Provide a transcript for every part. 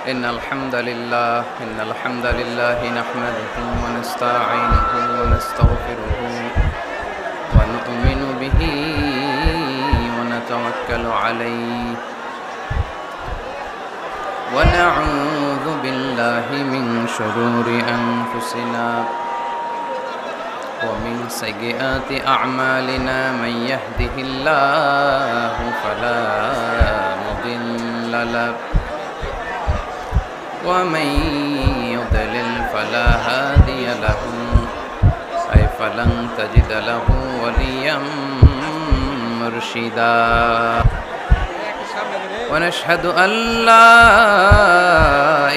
إن الحمد لله نحمده ونستعينه ونستغفره ونؤمن به ونتوكل عليه ونعوذ بالله من شرور أنفسنا ومن سيئات أعمالنا من يهده الله فلا مضل له ومن يضلل فلا هادي له فلن تجد له وليا مرشدا ونشهد أن لا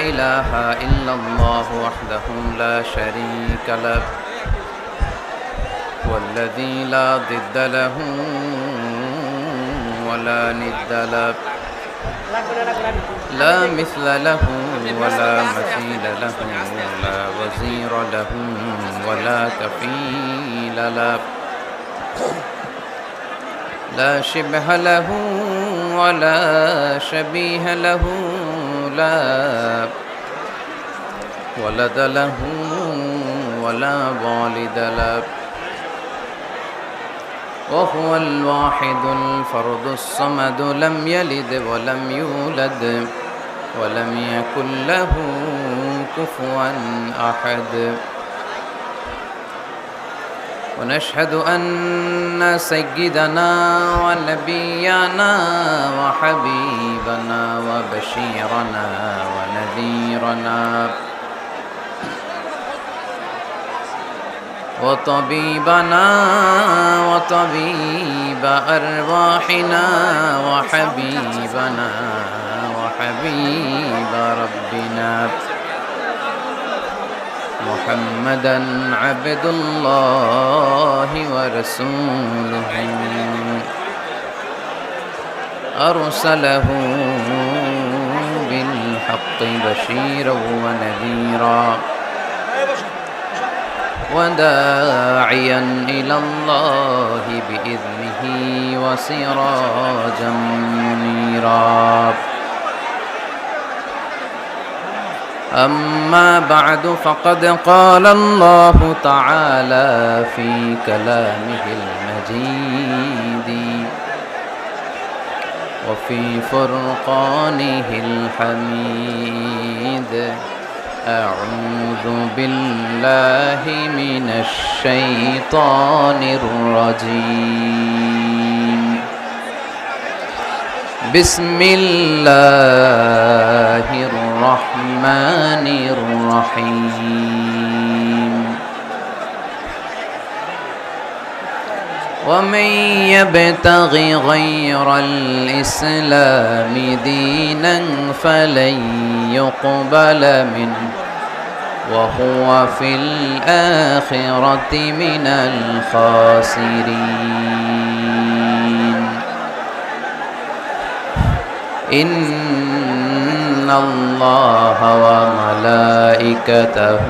إله إلا الله وحده لا شريك له والذي لا ضد له ولا ند له لا مثل له ولا مثيل له لا وزير له ولا كفيل له لا شبه له ولا شبيه له لا ولد له ولا والد له وهو الواحد الفرد الصمد لم يلد ولم يولد ولم يكن له كفوا أحد ونشهد أن سيدنا ونبينا وحبيبنا وبشيرنا ونذيرنا وطبيبنا وطبيب أرواحنا وحبيبنا وحبيب ربنا محمدا عبد الله ورسوله أرسله بالحق بشيرا ونذيرا وداعيا إلى الله بإذنه وسراجا منيرا أما بعد فقد قال الله تعالى في كلامه المجيد وفي فرقانه الحميد أعوذ بالله من الشيطان الرجيم بسم الله الرحمن الرحيم ومن يبتغ غير الإسلام دينا فلن يقبل منه وهو في الآخرة من الخاسرين إن الله وملائكته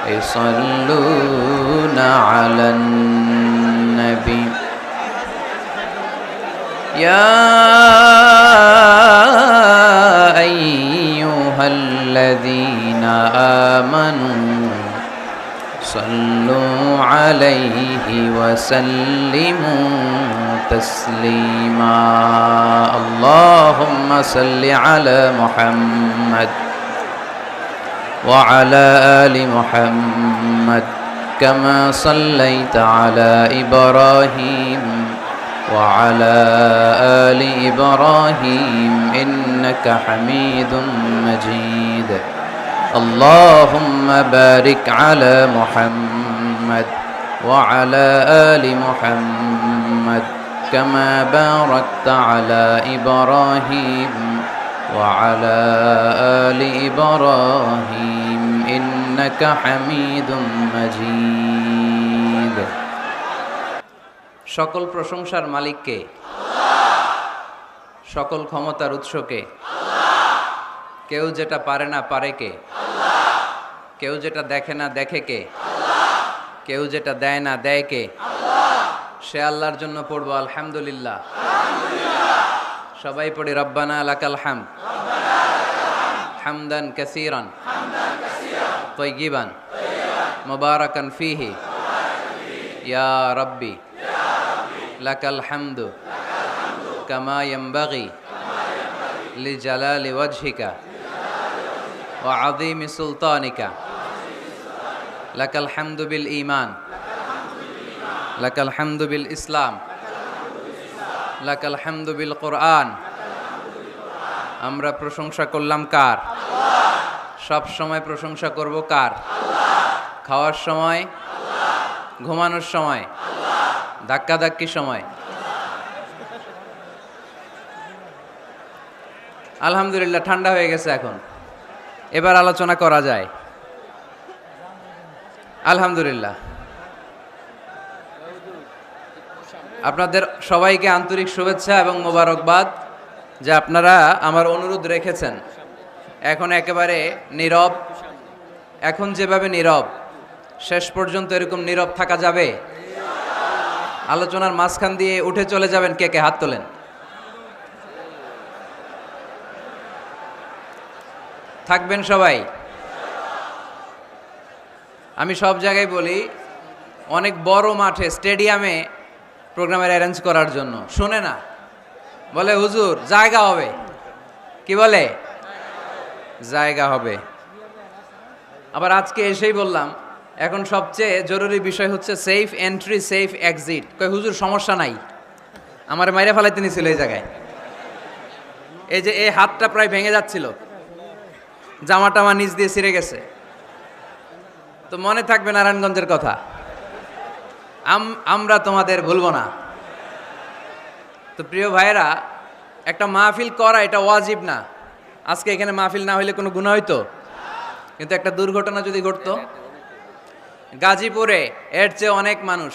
يصلون على النبي يا أيها الذين آمنوا صلوا عليه وسلموا تسليما اللهم صل على محمد وعلى آل محمد كما صليت على إبراهيم وعلى آل إبراهيم إنك حميد مجيد اللهم بارك على محمد وعلى آل محمد كما باركت على إبراهيم وعلى آل إبراهيم إنك حميد مجيد সকল প্রশংসার মালিক কে? সকল ক্ষমতার উৎস কে? কেউ যেটা পারে না পারে কে? কেউ যেটা দেখে না দেখে কে? কেউ যেটা দেয় না দেয় কে? সে আল্লাহর জন্য পড়বো আলহামদুলিল্লাহ। সবাই পড়ি রব্বানা লাকাল হামদ। حمدا كثيرا طيبا مباركا فيه يا ربي لك الحمد كما ينبغي لجلال وجهك وعظيم سلطانك لك الحمد بالإيمان لك الحمد بالإسلام لك الحمد بالقرآن আমরা প্রশংসা করলাম কার? সব সময় প্রশংসা করব কার? খাওয়ার সময়, ঘুমানোর সময়, ধাক্কাধাক্কির সময়। আলহামদুলিল্লাহ ঠান্ডা হয়ে গেছে এখন, এবার আলোচনা করা যায়। আলহামদুলিল্লাহ আপনাদের সবাইকে আন্তরিক শুভেচ্ছা এবং মোবারকবাদ যে আপনারা আমার অনুরোধ রেখেছেন। এখন একেবারে নীরব, এখন যেভাবে নীরব শেষ পর্যন্ত এরকম নীরব থাকা যাবে? আলোচনার মাঝখান দিয়ে উঠে চলে যাবেন কে কে? হাত তোলেন। থাকবেন সবাই? আমি সব জায়গায় বলি, অনেক বড় মাঠে স্টেডিয়ামে প্রোগ্রামের অ্যারেঞ্জ করার জন্য শুনে না, বলে হুজুর জায়গা হবে। কি বলে? জায়গা হবে। আবার আজকে এসেই বললাম এখন সবচেয়ে জরুরি বিষয় হচ্ছে সেফ এন্ট্রি সেফ এক্সিট। কই হুজুর সমস্যা নাই, আমার মাইরে ফেলাইতে নিছিল এই জায়গায়। এই যে এই হাতটা প্রায় ভেঙে যাচ্ছিল, জামাটা আমার নিচ দিয়ে ছিঁড়ে গেছে। তো মনে থাকবে নারায়ণগঞ্জের কথা, আমরা তোমাদের ভুলবো না। তো প্রিয় ভাইয়েরা, একটা মাহফিল করা এটা ওয়াজিব না। আজকে এখানে মাহফিল না হইলে কোনো গুনাহ হইতো? কিন্তু একটা দুর্ঘটনা যদি ঘটতো, গাজীপুরে এর চেয়ে অনেক মানুষ,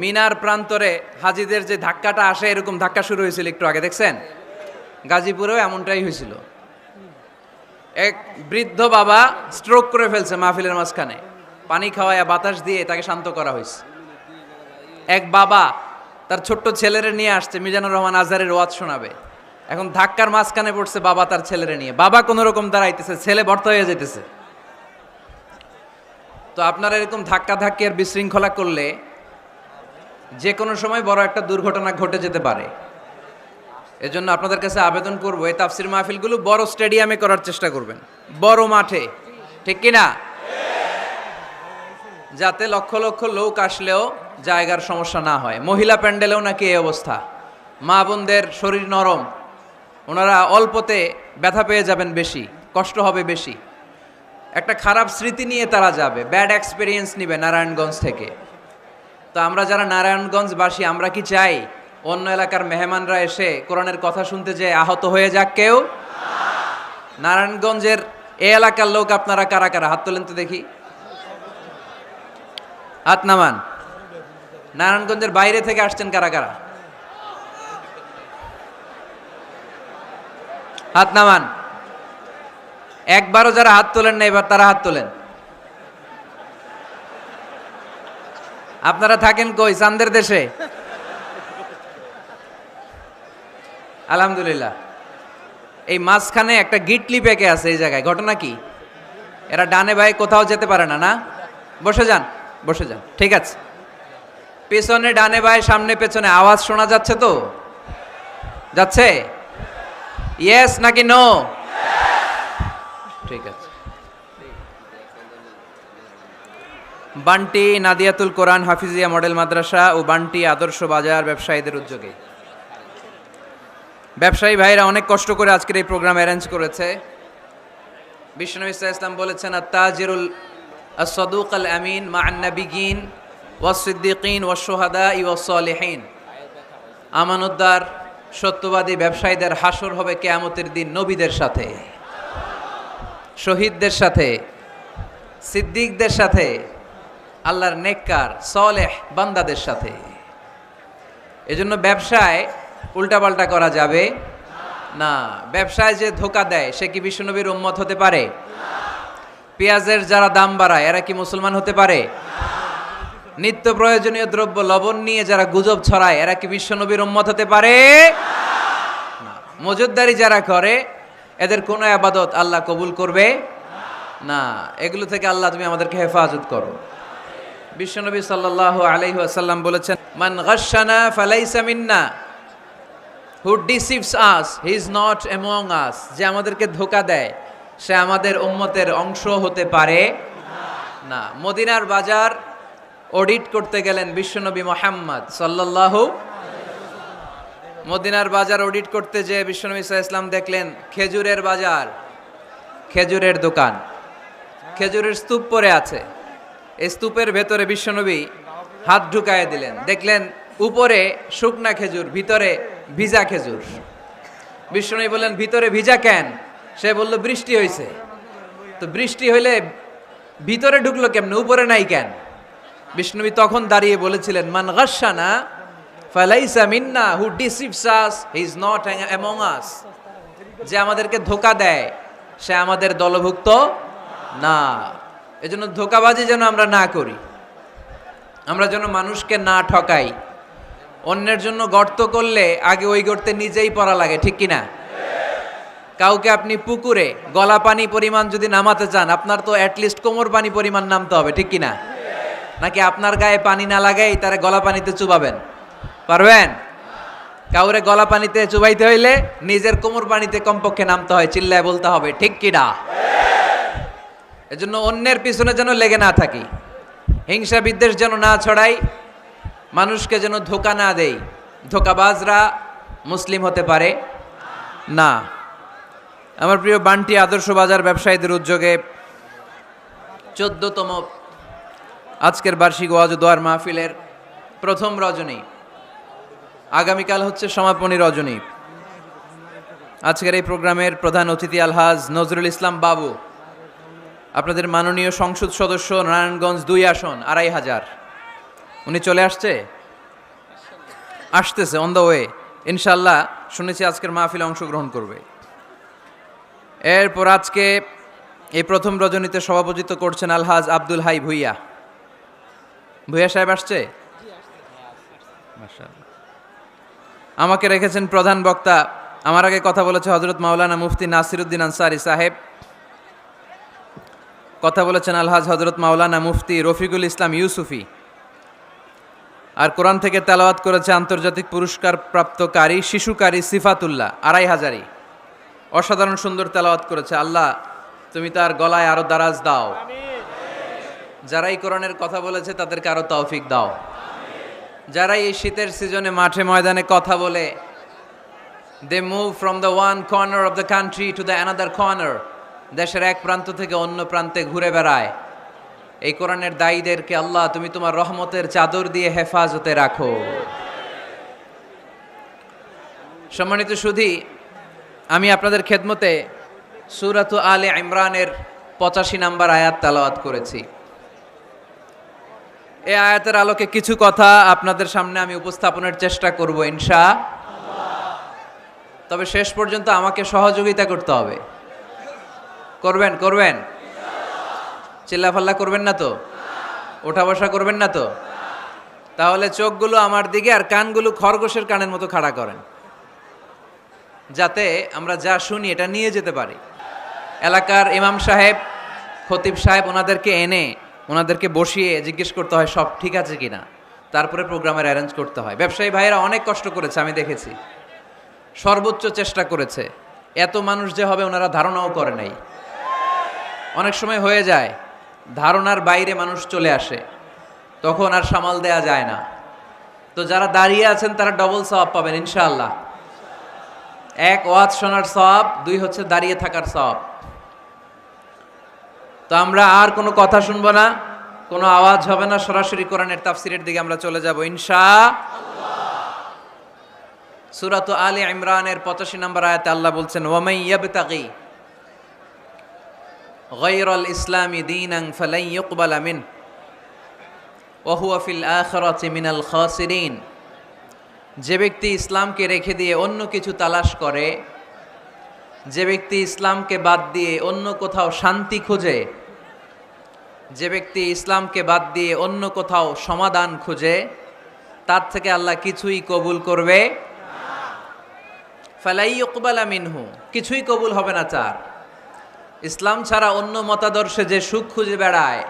মিনার প্রান্তরে হাজীদের যে ধাক্কাটা আসে এরকম ধাক্কা শুরু হয়েছিল একটু আগে, দেখছেন? গাজীপুরেও এমনটাই হয়েছিল। এক বৃদ্ধ বাবা স্ট্রোক করে ফেলছে মাহফিলের মাঝখানে, পানি খাওয়ায় বাতাস দিয়ে তাকে শান্ত করা হয়েছে। এক বাবা তার ছোট্ট ছেলেরে নিয়ে আসছে, মিজানুর রহমান আজহারের ওয়াজ শোনাবে। এখন ধাক্কার মাঝখানে পড়ছে বাবা তার ছেলেরে নিয়ে, বাবা কোনো রকম দাঁড়াইতেছে, ছেলে ভর্তা হয়ে যেতেছে। তো আপনারা এরকম ধাক্কা ধাক্কি আর বিশৃঙ্খলা করলে যে কোনো সময় বড় একটা দুর্ঘটনা ঘটে যেতে পারে। এজন্য আপনাদের কাছে আবেদন করবো, এই তাফসির মাহফিলগুলো বড় স্টেডিয়ামে করার চেষ্টা করবেন, বড় মাঠে, ঠিক কিনা? যাতে লক্ষ লক্ষ লোক আসলেও জায়গার সমস্যা না হয়। মহিলা প্যান্ডেলেও নাকি এই অবস্থা, মা বোনদের শরীর নরম, ওনারা অল্পতে ব্যথা পেয়ে যাবেন বেশি, কষ্ট হবে বেশি, একটা খারাপ স্মৃতি নিয়ে তারা যাবে, ব্যাড এক্সপিরিয়েন্স নিবে নারায়ণগঞ্জ থেকে। তো আমরা যারা নারায়ণগঞ্জবাসী, আমরা কি চাই অন্য এলাকার মেহমানরা এসে কোরআনের কথা শুনতে যে আহত হয়ে যাক কেউ? নারায়ণগঞ্জের এই এলাকার লোক আপনারা কারা কারা? হাত তোলেন তো দেখি, হাত নামান। নারায়ণগঞ্জের বাইরে থেকে আসছেন কারা কারা? হাত নামান। একবারও যারা হাত তোলেন না এবার তারা হাত তোলেন। আপনারা থাকেন কই? চান্দের দেশে? আলহামদুলিল্লাহ। এই মাঝখানে একটা গিটলি পেকে আছে এই জায়গায়, ঘটনা কি? এরা ডানে বায়ে কোথাও যেতে পারে না, না? বসে যান, বসে যান, ঠিক আছে। পেছনে ডানে বায়ে সামনে পেছনে আওয়াজ শোনা যাচ্ছে তো? যাচ্ছে? ইয়েস নাকি নো? ঠিক আছে। বান্টি নাদিয়াতুল কোরআন হাফিজিয়া মডেল মাদ্রাসা ও বান্টি আদর্শ বাজার ব্যবসায়ীদের উদ্যোগে ব্যবসায়ী ভাইরা অনেক কষ্ট করে আজকের এই প্রোগ্রাম অ্যারেঞ্জ করেছে। বিশ্বনবী সাল্লাল্লাহু আলাইহি ওয়াসাল্লাম বলেছেন, আত-তাজিরুল আস-সাদুক আল-আমিন মা'আন নাবিয়্যিন ওয়াস-সিদ্দিকিন ওয়াশ-শুহাদা'i ওয়াস-সালিহিন। আমানতদার সত্যবাদী ব্যবসায়ীদের হাসর হবে কিয়ামতের দিন নবীদের সাথে, শহীদদের সাথে, সিদ্দিকদের সাথে, আল্লাহর নেককার সালেহ বান্দাদের সাথে। এজন্য ব্যবসায় উল্টাপাল্টা করা যাবে না। ব্যবসায় যে ধোকা দেয় সে কি বিশ্বনবীর উম্মত হতে পারে? পেঁয়াজের যারা দাম বাড়ায় এরা কি মুসলমান হতে পারে? নিত্য প্রয়োজনীয় দ্রব্য লবণ নিয়ে যারা গুজব ছড়ায় এরা কি বিশ্বনবীর উম্মত হতে পারে? না। মজুদদারি যারা করে এদের কোনো আবাদত আল্লাহ কবুল করবে না। এগুলো থেকে আল্লাহ তুমি আমাদেরকে হেফাজত করো। বিশ্বনবী সাল্লাল্লাহু আলাইহি ওয়াসাল্লাম বলেছেন, মান গাশশানা ফালাইসা মিন্না, who deceives us he is not among us. যে আমাদেরকে ধোঁকা দেয় সে আমাদের উম্মতের অংশ হতে পারে না। মদিনার বাজার অডিট করতে গেলেন বিশ্বনবী মুহাম্মদ সাল্লাল্লাহু। মদিনার বাজার অডিট করতে যে বিশ্বনবী সাল্লাল্লাহু আলাইহি ওয়াসাল্লাম দেখলেন খেজুরের বাজার, খেজুরের দোকান, খেজুরের স্তূপ পড়ে আছে। এই স্তূপের ভেতরে বিশ্বনবী হাত ঢুকায় দিলেন, দেখলেন উপরে শুকনা খেজুর, ভিতরে ভিজা খেজুর। বিশ্বনবী বললেন, ভিতরে ভিজা কেন? সে বলল, বৃষ্টি হয়েছে। তো বৃষ্টি হইলে ভিতরে ঢুকলো কেমনে, উপরে নাই কেন? বিশ্বনবী তখন দাঁড়িয়ে বলেছিলেন, মান গাশশানা ফালাইসা মিন্না, who deceives us he is not among us. যে আমাদেরকে ধোঁকা দেয় সে আমাদের দলভুক্ত না। এজন্য ধোঁকাবাজি যেন আমরা না করি, আমরা যেন মানুষকে না ঠকাই। অন্যের জন্য গর্ত করলে আগে ওই গর্তে নিজেই পড়া লাগে, ঠিক কিনা? কাউকে আপনি পুকুরে গলা পানি পরিমাণ যদি নামাতে চান, আপনার তো অ্যাটলিস্ট কোমর পানি পরিমাণ নামতে হবে, ঠিক কিনা? নাকি আপনার গায়ে পানি না লাগাই তারা গলা পানিতে চুবাবেন? পারবেন? কাউরে গলা পানিতে চুবাইতে হইলে নিজের কোমর পানিতে কমপক্ষে নামতে হয়, চিল্লায় বলতে হবে, ঠিক কিনা? এজন্য অন্যের পিছনে যেন লেগে না থাকি, হিংসা বিদ্বেষ যেন না ছড়াই, মানুষকে যেন ধোঁকা না দেই। ধোঁকাবাজরা মুসলিম হতে পারে না। আমার প্রিয় বান্টি আদর্শ বাজার ব্যবসায়ীদের উদ্যোগে 14তম আজকের বার্ষিক ওয়াজ ও দোয়ার মাহফিলের প্রথম রজনী, আগামীকাল হচ্ছে সমাপনী রজনী। আজকের এই প্রোগ্রামের প্রধান অতিথি আলহাজ নজরুল ইসলাম বাবু, আপনাদের মাননীয় সংসদ সদস্য, নারায়ণগঞ্জ 2 আসন 2500। উনি চলে আসতেছে অন দ্য ওয়ে। ইনশাল্লাহ শুনেছি আজকের মাহফিলে অংশগ্রহণ করবে। এরপর আজকে এই প্রথম রজনীতে সভাপতিত্ব করছেন আলহাজ আব্দুল হাই ভুইয়া। ভুইয়া সাহেব আসছে? মাশাআল্লাহ। আমাকে রেখেছেন প্রধান বক্তা। আমার আগে কথা বলেছে হযরত মাওলানা মুফতি নাসিরউদ্দিন আনসারী সাহেব, কথা বলেছেন আলহাজ হযরত মাওলানা মুফতি রফিকুল ইসলাম ইউসুফি, আর কোরআন থেকে তেলাওয়াত করেছে আন্তর্জাতিক পুরস্কার প্রাপ্তকারী শিশুকারী সিফাতুল্লাহ 2500। অসাধারণ সুন্দর তেলাওয়াত করেছে। আল্লাহ তুমি তার গলায় আরো দারাজ দাও। যারা এই কোরআনের কথা বলেছে তাদেরকে আরো তৌফিক দাও। যারা এই শীতের সিজনে মাঠে ময়দানে কথা বলে, they move from the one corner of the country to the another corner, দেশের এক প্রান্ত থেকে অন্য প্রান্তে ঘুরে বেড়ায়, এই কোরআনের দায়ীদেরকে আল্লাহ তুমি তোমার রহমতের চাদর দিয়ে হেফাজতে রাখো। সম্মানিত সুধী, আমি আপনাদের খেদমতে সূরাত আলে ইমরানের 85 নম্বর আয়াত তেলাওয়াত করেছি। এই আয়াতের আলোকে কিছু কথা আপনাদের সামনে আমি উপস্থাপনের চেষ্টা করব ইনশাআল্লাহ। তবে শেষ পর্যন্ত আমাকে সহযোগিতা করতে হবে। করবেন? চিল্লাফাল্লা করবেন না তো? ওঠা বসা করবেন না তো? তাহলে চোখগুলো আমার দিকে আর কানগুলো খরগোশের কানের মতো খাড়া করেন, যাতে আমরা যা শুনি এটা নিয়ে যেতে পারি। এলাকার ইমাম সাহেব, খতিব সাহেব, ওনাদেরকে বসিয়ে জিজ্ঞেস করতে হয় সব ঠিক আছে কিনা, তারপরে প্রোগ্রামের অ্যারেঞ্জ করতে হয়। ব্যবসায়ী ভাইয়েরা অনেক কষ্ট করেছে, আমি দেখেছি, সর্বোচ্চ চেষ্টা করেছে। এত মানুষ যে হবে ওনারা ধারণাও করে নাই। অনেক সময় হয়ে যায় ধারণার বাইরে মানুষ চলে আসে, তখন আর সামাল দেয়া যায় না। তো যারা দাঁড়িয়ে আছেন তারা ডবল সওয়াব পাবেন ইনশাআল্লাহ। 1 ওয়াজ শোনার সওয়াব, 2 হচ্ছে দাঁড়িয়ে থাকার সওয়াব। তো আমরা আর কোনো কথা শুনবো না, কোনো আওয়াজ হবে না, সরাসরি কোরআনের তাফসিরের দিকে আমরা চলে যাব ইনশাআল্লাহ। সূরাত আলে ইমরানের 85 নম্বর আয়াতে আল্লাহ বলছেন, ওয়ামাই ইয়াবতাগি গায়রাল ইসলামি দীনান ফালান ইউকবালা মিন ওয়া হুয়া ফিল আখিরাতি মিনাল খাসিরিন। যে ব্যক্তি ইসলামকে রেখে দিয়ে অন্য কিছু তালাশ করে, যে ব্যক্তি ইসলামকে বাদ দিয়ে অন্য কোথাও শান্তি খোঁজে, যে ব্যক্তি ইসলামকে বাদ দিয়ে অন্য কোথাও সমাধান খুঁজে, তার থেকে আল্লাহ কিছুই কবুল করবে। ফালাই ইউকবালা মিনহু, কিছুই কবুল হবে না তার। ইসলাম ছাড়া অন্য মতাদর্শে যে সুখ খুঁজে বেড়ায়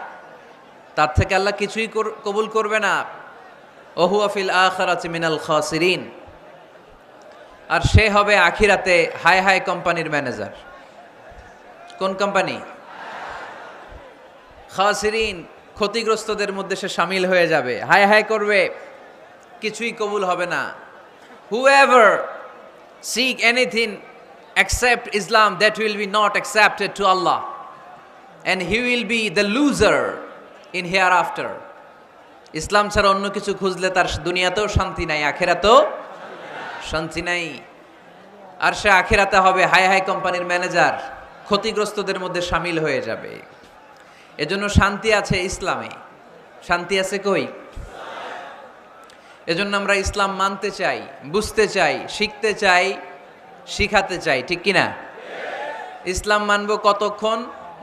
তার থেকে আল্লাহ কিছুই কবুল করবে না। ওহুয়া ফিল আখিরাতি মিনাল খাসিরিন, আর সে হবে আখিরাতে হাই হাই কোম্পানির ম্যানেজার। কোন কোম্পানি? খাসিরিন, ক্ষতিগ্রস্তদের মধ্যে সে শামিল হয়ে যাবে, হাই হাই করবে, কিছুই কবুল হবে না। Whoever seek anything except Islam, that will be not accepted to Allah, and he will be the loser in hereafter. ইসলাম ছাড়া অন্য কিছু খুঁজলে তার দুনিয়াতেও শান্তি নাই, আখিরাতেও শান্তি নাই। আর সে আখিরাতে হবে হাই হাই কোম্পানির ম্যানেজার, ক্ষতিগ্রস্তদের মধ্যে শামিল হয়ে যাবে। এজন্য শান্তি আছে ইসলামে। শান্তি আছে কই? এজন্য আমরা ইসলাম মানতে চাই, বুঝতে চাই, শিখতে চাই, শিখাতে চাই, ঠিক কিনা? ইসলাম মানব কতক্ষণ?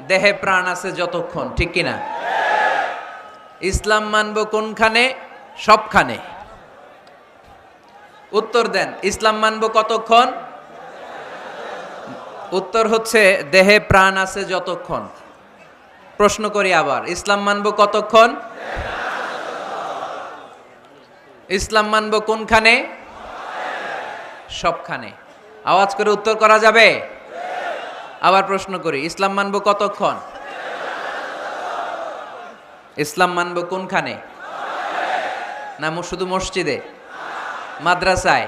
দেহে প্রাণ আছে যতক্ষণ, ঠিক কিনা? ইসলাম মানব কোনখানে? সবখানে। উত্তর দেন, ইসলাম মানব কতক্ষণ? উত্তর হচ্ছে দেহে প্রাণ আছে যতক্ষণ। প্রশ্ন করি আবার, ইসলাম মানব কতক্ষণ? ইসলাম মানব কোনখানে? সবখানে। আওয়াজ করে উত্তর করা যাবে? আবার প্রশ্ন করি, ইসলাম মানব কতক্ষণ? ইসলাম মানব কোনখানে? না শুধু মসজিদে, মাদ্রাসায়,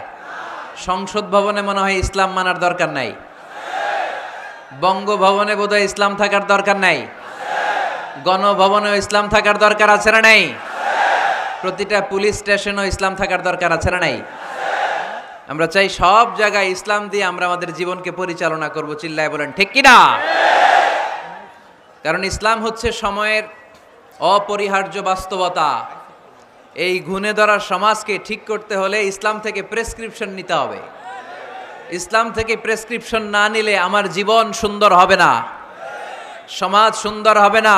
সংসদ ভবনে মনে হয় ইসলাম মানার দরকার নাই। বঙ্গভবনে বোধহয় ইসলাম থাকার দরকার নাই। গণভবনেও ইসলাম থাকার দরকার আছে না নাই? প্রতিটা পুলিশ স্টেশনও ইসলাম থাকার দরকার আছে না নাই? আমরা চাই সব জায়গায় ইসলাম দিয়ে আমরা আমাদের জীবনকে পরিচালনা করব। চিল্লায় বলেন ঠিক কিনা? কারণ ইসলাম হচ্ছে সময়ের অপরিহার্য বাস্তবতা। এই ঘুণে ধরা সমাজকে ঠিক করতে হলে ইসলাম থেকে প্রেসক্রিপশন নিতে হবে। ইসলাম থেকে প্রেসক্রিপশন না নিলে আমার জীবন সুন্দর হবে না, সমাজ সুন্দর হবে না,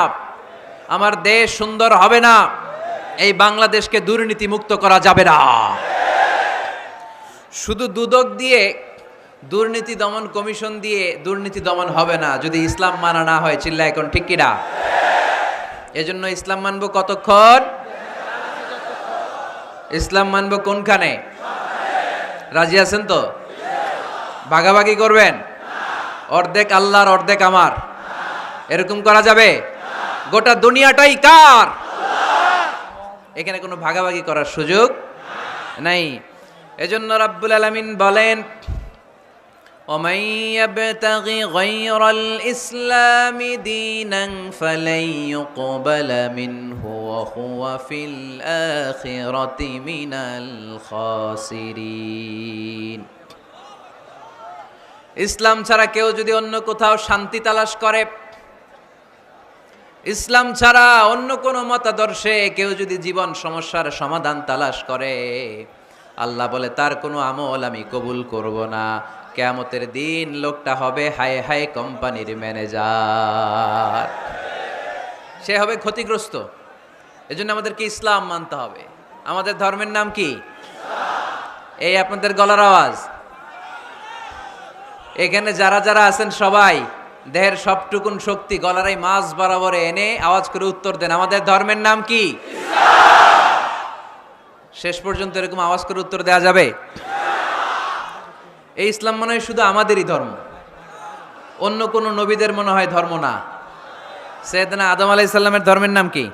আমার দেশ সুন্দর হবে না, এই বাংলাদেশকে দুর্নীতি মুক্ত করা যাবে না। শুধু দুদক দিয়ে, দুর্নীতি দমন কমিশন দিয়ে দুর্নীতি দমন হবে না যদি ইসলাম মানা না হয়। চিল্লায় এখন ঠিক কিনা? এজন্য ইসলাম মানব কতক্ষণ? ইসলাম মানব কোনখানে? রাজি আছেন তো? ভাগাভাগি করবেন? অর্ধেক আল্লাহর অর্ধেক আমার, এরকম করা যাবে? গোটা দুনিয়াটাই কার? এখানে কোনো ভাগাভাগি করার সুযোগ নাই। এজন্য রাব্বুল আলামিন বলেন, وَمَن يَبْتَغِ غَيْرَ الْإِسْلَامِ دِينًا فَلَن يُقْبَلَ مِنْهُ وَهُوَ فِي الْآخِرَةِ مِنَ الْخَاسِرِينَ। ইসলাম ছাড়া কেউ যদি অন্য কোথাও শান্তি তালাশ করে, ইসলাম ছাড়া অন্য কোনো মতাদর্শে কেউ যদি জীবন সমস্যার সমাধান তালাশ করে, আল্লাহ বলে তার কোনো আমল আমি কবুল করব না। কিয়ামতের দিন লোকটা হবে হাই হাই কোম্পানির ম্যানেজার, সে হবে ক্ষতিগ্রস্ত। এজন্য আমাদেরকে ইসলাম মানতে হবে। আমাদের ধর্মের নাম কি? এই আপনাদের গলার আওয়াজ, এখানে যারা যারা আছেন সবাই দেহের সবটুকুন শক্তি গলার এই মাঝ বরাবর এনে আওয়াজ করে উত্তর দেন, আমাদের ধর্মের নাম কি? শেষ পর্যন্ত এরকম আওয়াজ করে উত্তর দেওয়া যাবে? এই ইসলাম মনে হয় শুধু আমাদেরই ধর্ম, অন্য কোনো নবীদের মনে হয় ধর্ম না। সৈয়দনা আদম আলাইহিস সালামের ধর্মের নাম কি?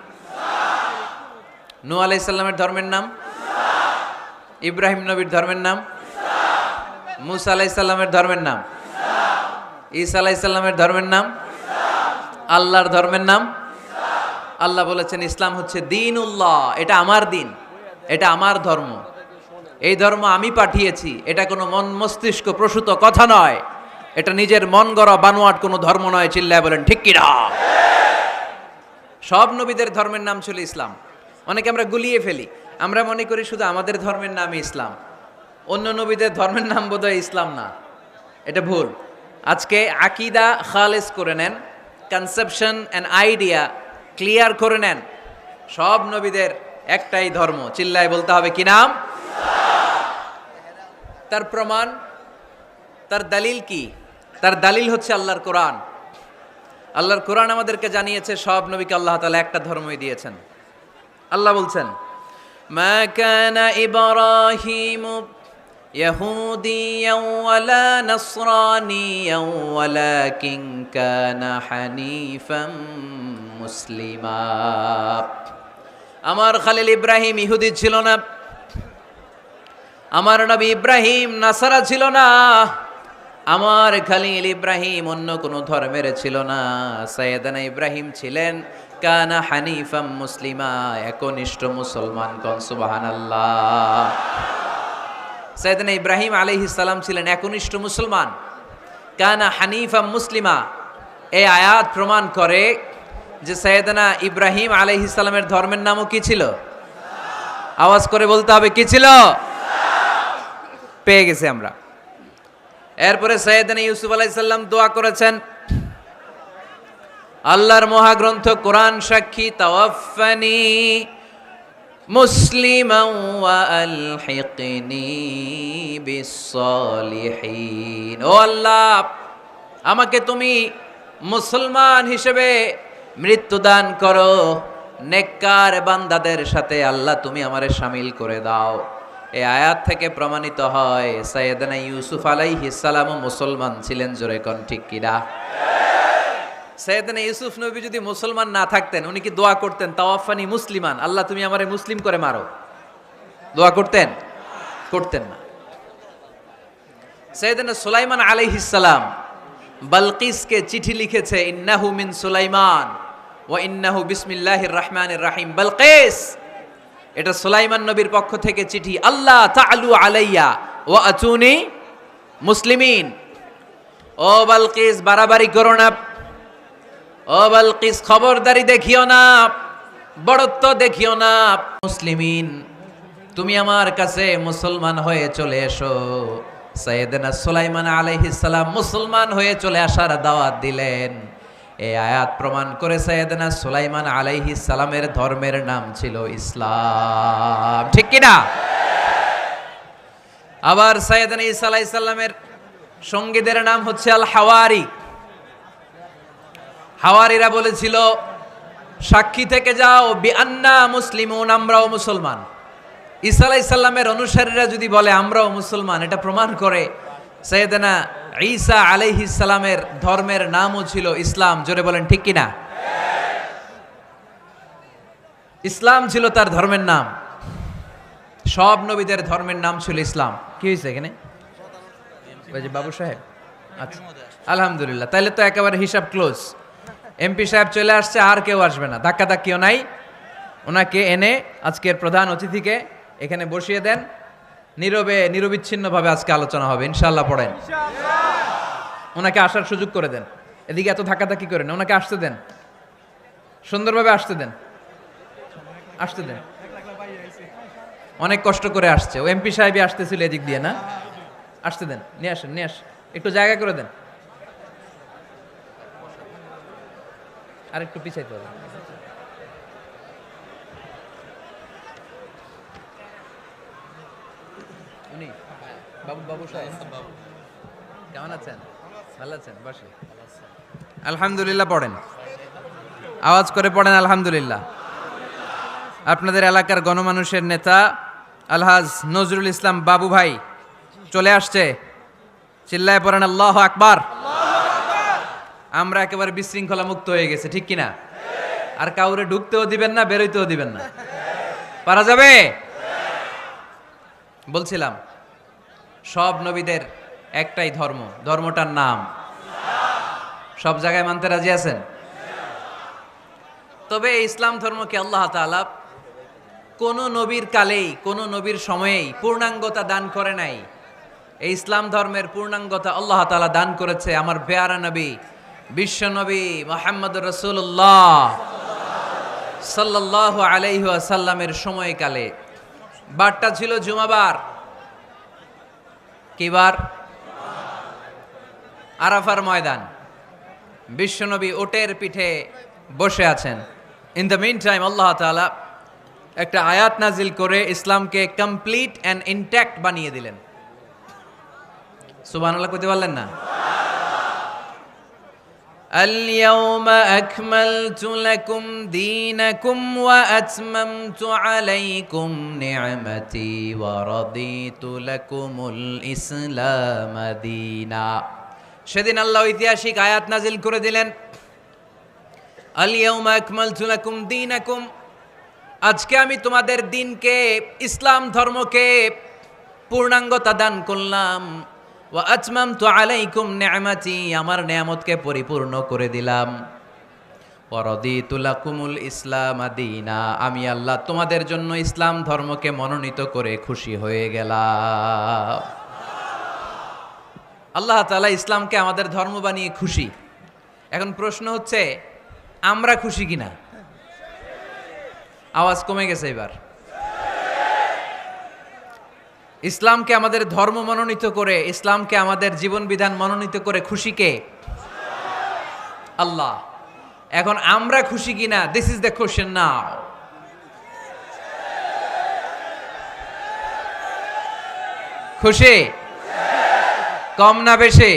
নূহ আলাইহিস সালামের ধর্মের নাম? ইব্রাহিম নবীর ধর্মের নাম? মুসা আলাইহিস সালামের ধর্মের নাম? ঈসা আলাইহিস সালামের ধর্মের নাম? আল্লাহর ধর্মের নাম? আল্লাহ বলেছেন ইসলাম হচ্ছে দীনুল্লাহ, এটা আমার দিন, এটা আমার ধর্ম, এই ধর্ম আমি পাঠিয়েছি। এটা কোনো মন মস্তিষ্ক প্রসূত কথা নয়, এটা নিজের মন গড়া বানোয়াট কোনো ধর্ম নয়। চিল্লায় বলেন ঠিক কিনা? সব নবীদের ধর্মের নাম ছিল ইসলাম। অনেকে আমরা গুলিয়ে ফেলি, আমরা মনে করি শুধু আমাদের ধর্মের নামই ইসলাম, অন্য নবীদের ধর্মের নাম বোধহয় ইসলাম না। এটা ভুল। আজকে আকীদা খালেস করে নেন, কনসেপশন অ্যান্ড আইডিয়া ক্লিয়ার করে নেন। সব নবীদের একটাই ধর্ম। চিল্লায় বলতে হবে কি নাম? তার প্রমাণ তার দলিল কি? তার দলিল হচ্ছে আল্লাহর কোরআন। আল্লাহর কোরআন আমাদেরকে জানিয়েছে সব নবীকে আল্লাহ তাআলা একটা ধর্মই দিয়েছেন। আল্লাহ বলছেন, মা কানা ইব্রাহিমু ইয়াহুদিয়ান ওয়ালা নাসরানিয়ান ওয়ালাকিন কানা হানিফাম মুসলিমা। আমার খলিল ইব্রাহিম ইহুদি ছিল না, আমার নবী ইব্রাহিম নাসারা ছিল না, আমার খলিল ইব্রাহিম অন্য কোনো ধর্মের ছিল না। সাইয়েদানা ইব্রাহিম ছিলেন কানা হানিফাম মুসলিমা, একনিষ্ঠ মুসলমান। কোন সুবহানাল্লাহ। সাইয়েদানা ইব্রাহিম আলাইহিস সালাম ছিলেন একনিষ্ঠ মুসলমান। কানা হানিফাম মুসলিমা, এই আয়াত প্রমাণ করে যে সাইয়েদানা ইব্রাহিম আলাইহিস সালামের ধর্মের নামও কি ছিল? আওয়াজ করে বলতে হবে, কি ছিল? পেয়ে গেছি আমরা। এরপরে সাইয়েদানা ইউসুফ আলাইহিস সালাম দোয়া করেছেন, আল্লাহর মহাগ্রন্থ কোরআন সাক্ষী, তাওয়াফফানি মুসলিমান ওয়া আলহিকনি বিস-সালিহিন। ও আল্লাহ, আমাকে তুমি মুসলমান হিসেবে মৃত্যুদান করো, নেককার বান্দাদের সাথে আল্লাহ তুমি আমারে শামিল করে দাও। এই আয়াত থেকে প্রমাণিত হয় সাইয়েদনা ইউসুফ আলাইহিস সালামও মুসলমান ছিলেন। জোরে কোন ঠিক কিনা? সাইয়েদনা ইউসুফ নবী যদি মুসলমান না থাকতেন, উনি কি দোয়া করতেন তাওয়াফানি মুসলিমান, আল্লাহ তুমি আমারে মুসলিম করে মারো? দোয়া করতেন? করতেন না। সাইয়েদনা সুলাইমান আলাইহিস সালাম বালকিসকে চিঠি লিখেছে, ইন্নাহু মিন সুলাইমান ওয়া ইন্নাহু বিসমিল্লাহির রহমানির রহিম। বালকিস, এটা সুলাইমান নবীর পক্ষ থেকে চিঠি, আল্লাহ তাআলু আলাইয়া ওয়া আতুনি মুসলিমিন। ও বালকিস, বাড়াবাড়ি করো না। ও বালকিস, খবরদারি দেখিও না, বড়ত্ব দেখিও না। মুসলিমিন, তুমি আমার কাছে মুসলমান হয়ে চলে এসো। সাইয়েদনা সুলাইমান আলাইহিস সালাম মুসলমান হয়ে চলে আসার দাওয়াত দিলেন। এই আয়াত প্রমাণ করে সাইয়েদনা সুলাইমান আলাইহিস সালামের ধর্মের নাম ছিল ইসলাম। ঠিক কি না? আবার সাইয়েদনা ঈসা আলাইহিস সালামের সঙ্গীদের নাম হচ্ছে আল হাওয়ারি। হাওয়ারিরা বলেছিল, সাক্ষী থেকে যাও বিআন্না মুসলিমুন, আমরাও মুসলমান। ঈসা আলাইহিস সালামের অনুসারীরা যদি বলে আমরাও মুসলমান, এটা প্রমাণ করে সাইয়েদনা ঈসা আলাইহিস সালামের ধর্মের নামও ছিল ইসলাম। জোরে বলেন ঠিক কিনা? ইসলাম ছিল তার ধর্মের নাম। সব নবীদের ধর্মের নাম ছিল ইসলাম। কি হয়েছে এখানে? ওই যে বাবু সাহেব, আচ্ছা আলহামদুলিল্লাহ, তাহলে তো একেবারে হিসাব ক্লোজ। এমপি সাহেব চলে আসছে, আর কেউ আসবে না, ধাক্কা ধাক্কিও নাই। ওনাকে এনে আজকের প্রধান অতিথিকে এখানে বসিয়ে দেন, নীরবে নিরবিচ্ছিন্নভাবে আজকে আলোচনা হবে ইনশাআল্লাহ। পড়েন, ওনাকে আসার সুযোগ করে দেন। এদিকে এত ধাক্কাধাক্কি করেন, ওনাকে আসতে দেন, সুন্দরভাবে আসতে দেন, আসতে দেন। অনেক কষ্ট করে আসছে, ও এমপি সাহেবই আসতেছিল এদিক দিয়ে, না? আসতে দেন, নিয়ে আসেন, নিয়ে আসেন, একটু জায়গা করে দেন। আর একটু পিছাইতে হবে। উনি বাবু সাহেব কেমন আছেন? ভালো আছেন? বসে। আলহামদুলিল্লাহ পড়েন, আওয়াজ করে পড়েন আলহামদুলিল্লাহ। আপনাদের এলাকার গণমানুষের নেতা আলহাজ নজরুল ইসলাম বাবু ভাই চলে আসছে। চিল্লায় পড়েন আল্লাহু আকবার। আমরা একেবারে বিশৃঙ্খলা মুক্ত হয়ে গেছে, ঠিক কিনা? আর কাউরে ঢুকতেও দিবেন না, বেরোইতেও দিবেন না। পারা যাবে? বলছিলাম সব নবীদের একটাই ধর্ম, ধর্মটার নাম সব জায়গায় মানতে রাজি আছেন? তবে ইসলাম ধর্মকে আল্লাহ তাআলা কোন নবীর কালেই, কোন নবীর সময়েই পূর্ণাঙ্গতা দান করে নাই। এই ইসলাম ধর্মের পূর্ণাঙ্গতা আল্লাহ তাআলা দান করেছে আমার পেয়ারা নবী, বিশ্ব নবী মুহাম্মদুর রাসূলুল্লাহ সাল্লাল্লাহু আলাইহি ওয়াসাল্লামের সময়কালে। বারটা ছিল জুমাবার। কি বার? আরাফার ময়দান। বিশ্বনবী ওটের পিঠে বসে আছেন। ইন দ্য মিন টাইম আল্লাহ তাআলা একটা আয়াত নাজিল করে ইসলামকে কমপ্লিট অ্যান্ড ইনট্যাক্ট বানিয়ে দিলেন। সুবহানাল্লাহ কইতে পারলেন না? اليوم أكملت لكم دينكم وأتممت عليكم نعمتي ورضيت لكم الإسلام دينا সেদিন আল্লাহ ঐতিহাসিক আয়াত নাজিল করে দিলেন, اليوم أكملت لكم دينكم, আজকে আমি তোমাদের দিনকে, ইসলাম ধর্মকে পূর্ণাঙ্গতা দান করলাম। ওয়া আতমামতু আলাইকুম নি'মাতি, আমার নিয়ামতকে পরিপূর্ণ করে দিলাম। ওয়া রাদিতু লাকুমুল ইসলাম দীনা, আমি আল্লাহ তোমাদের জন্য ইসলাম ধর্মকে মনোনীত করে খুশি হয়ে গেলাম। আল্লাহ তাআলা ইসলামকে আমাদের ধর্ম বানিয়ে খুশি। এখন প্রশ্ন হচ্ছে, আমরা খুশি কিনা? আওয়াজ কমে গেছে এবার। ইসলামকে আমাদের ধর্ম মনোনীত করে, ইসলামকে আমাদের জীবন বিধান মনোনীত করে খুশি কে? আল্লাহ। এখন আমরা খুশি কিনা? দিস ইজ দ্য কোশ্চেন নাও। খুশি? কম না বেশি?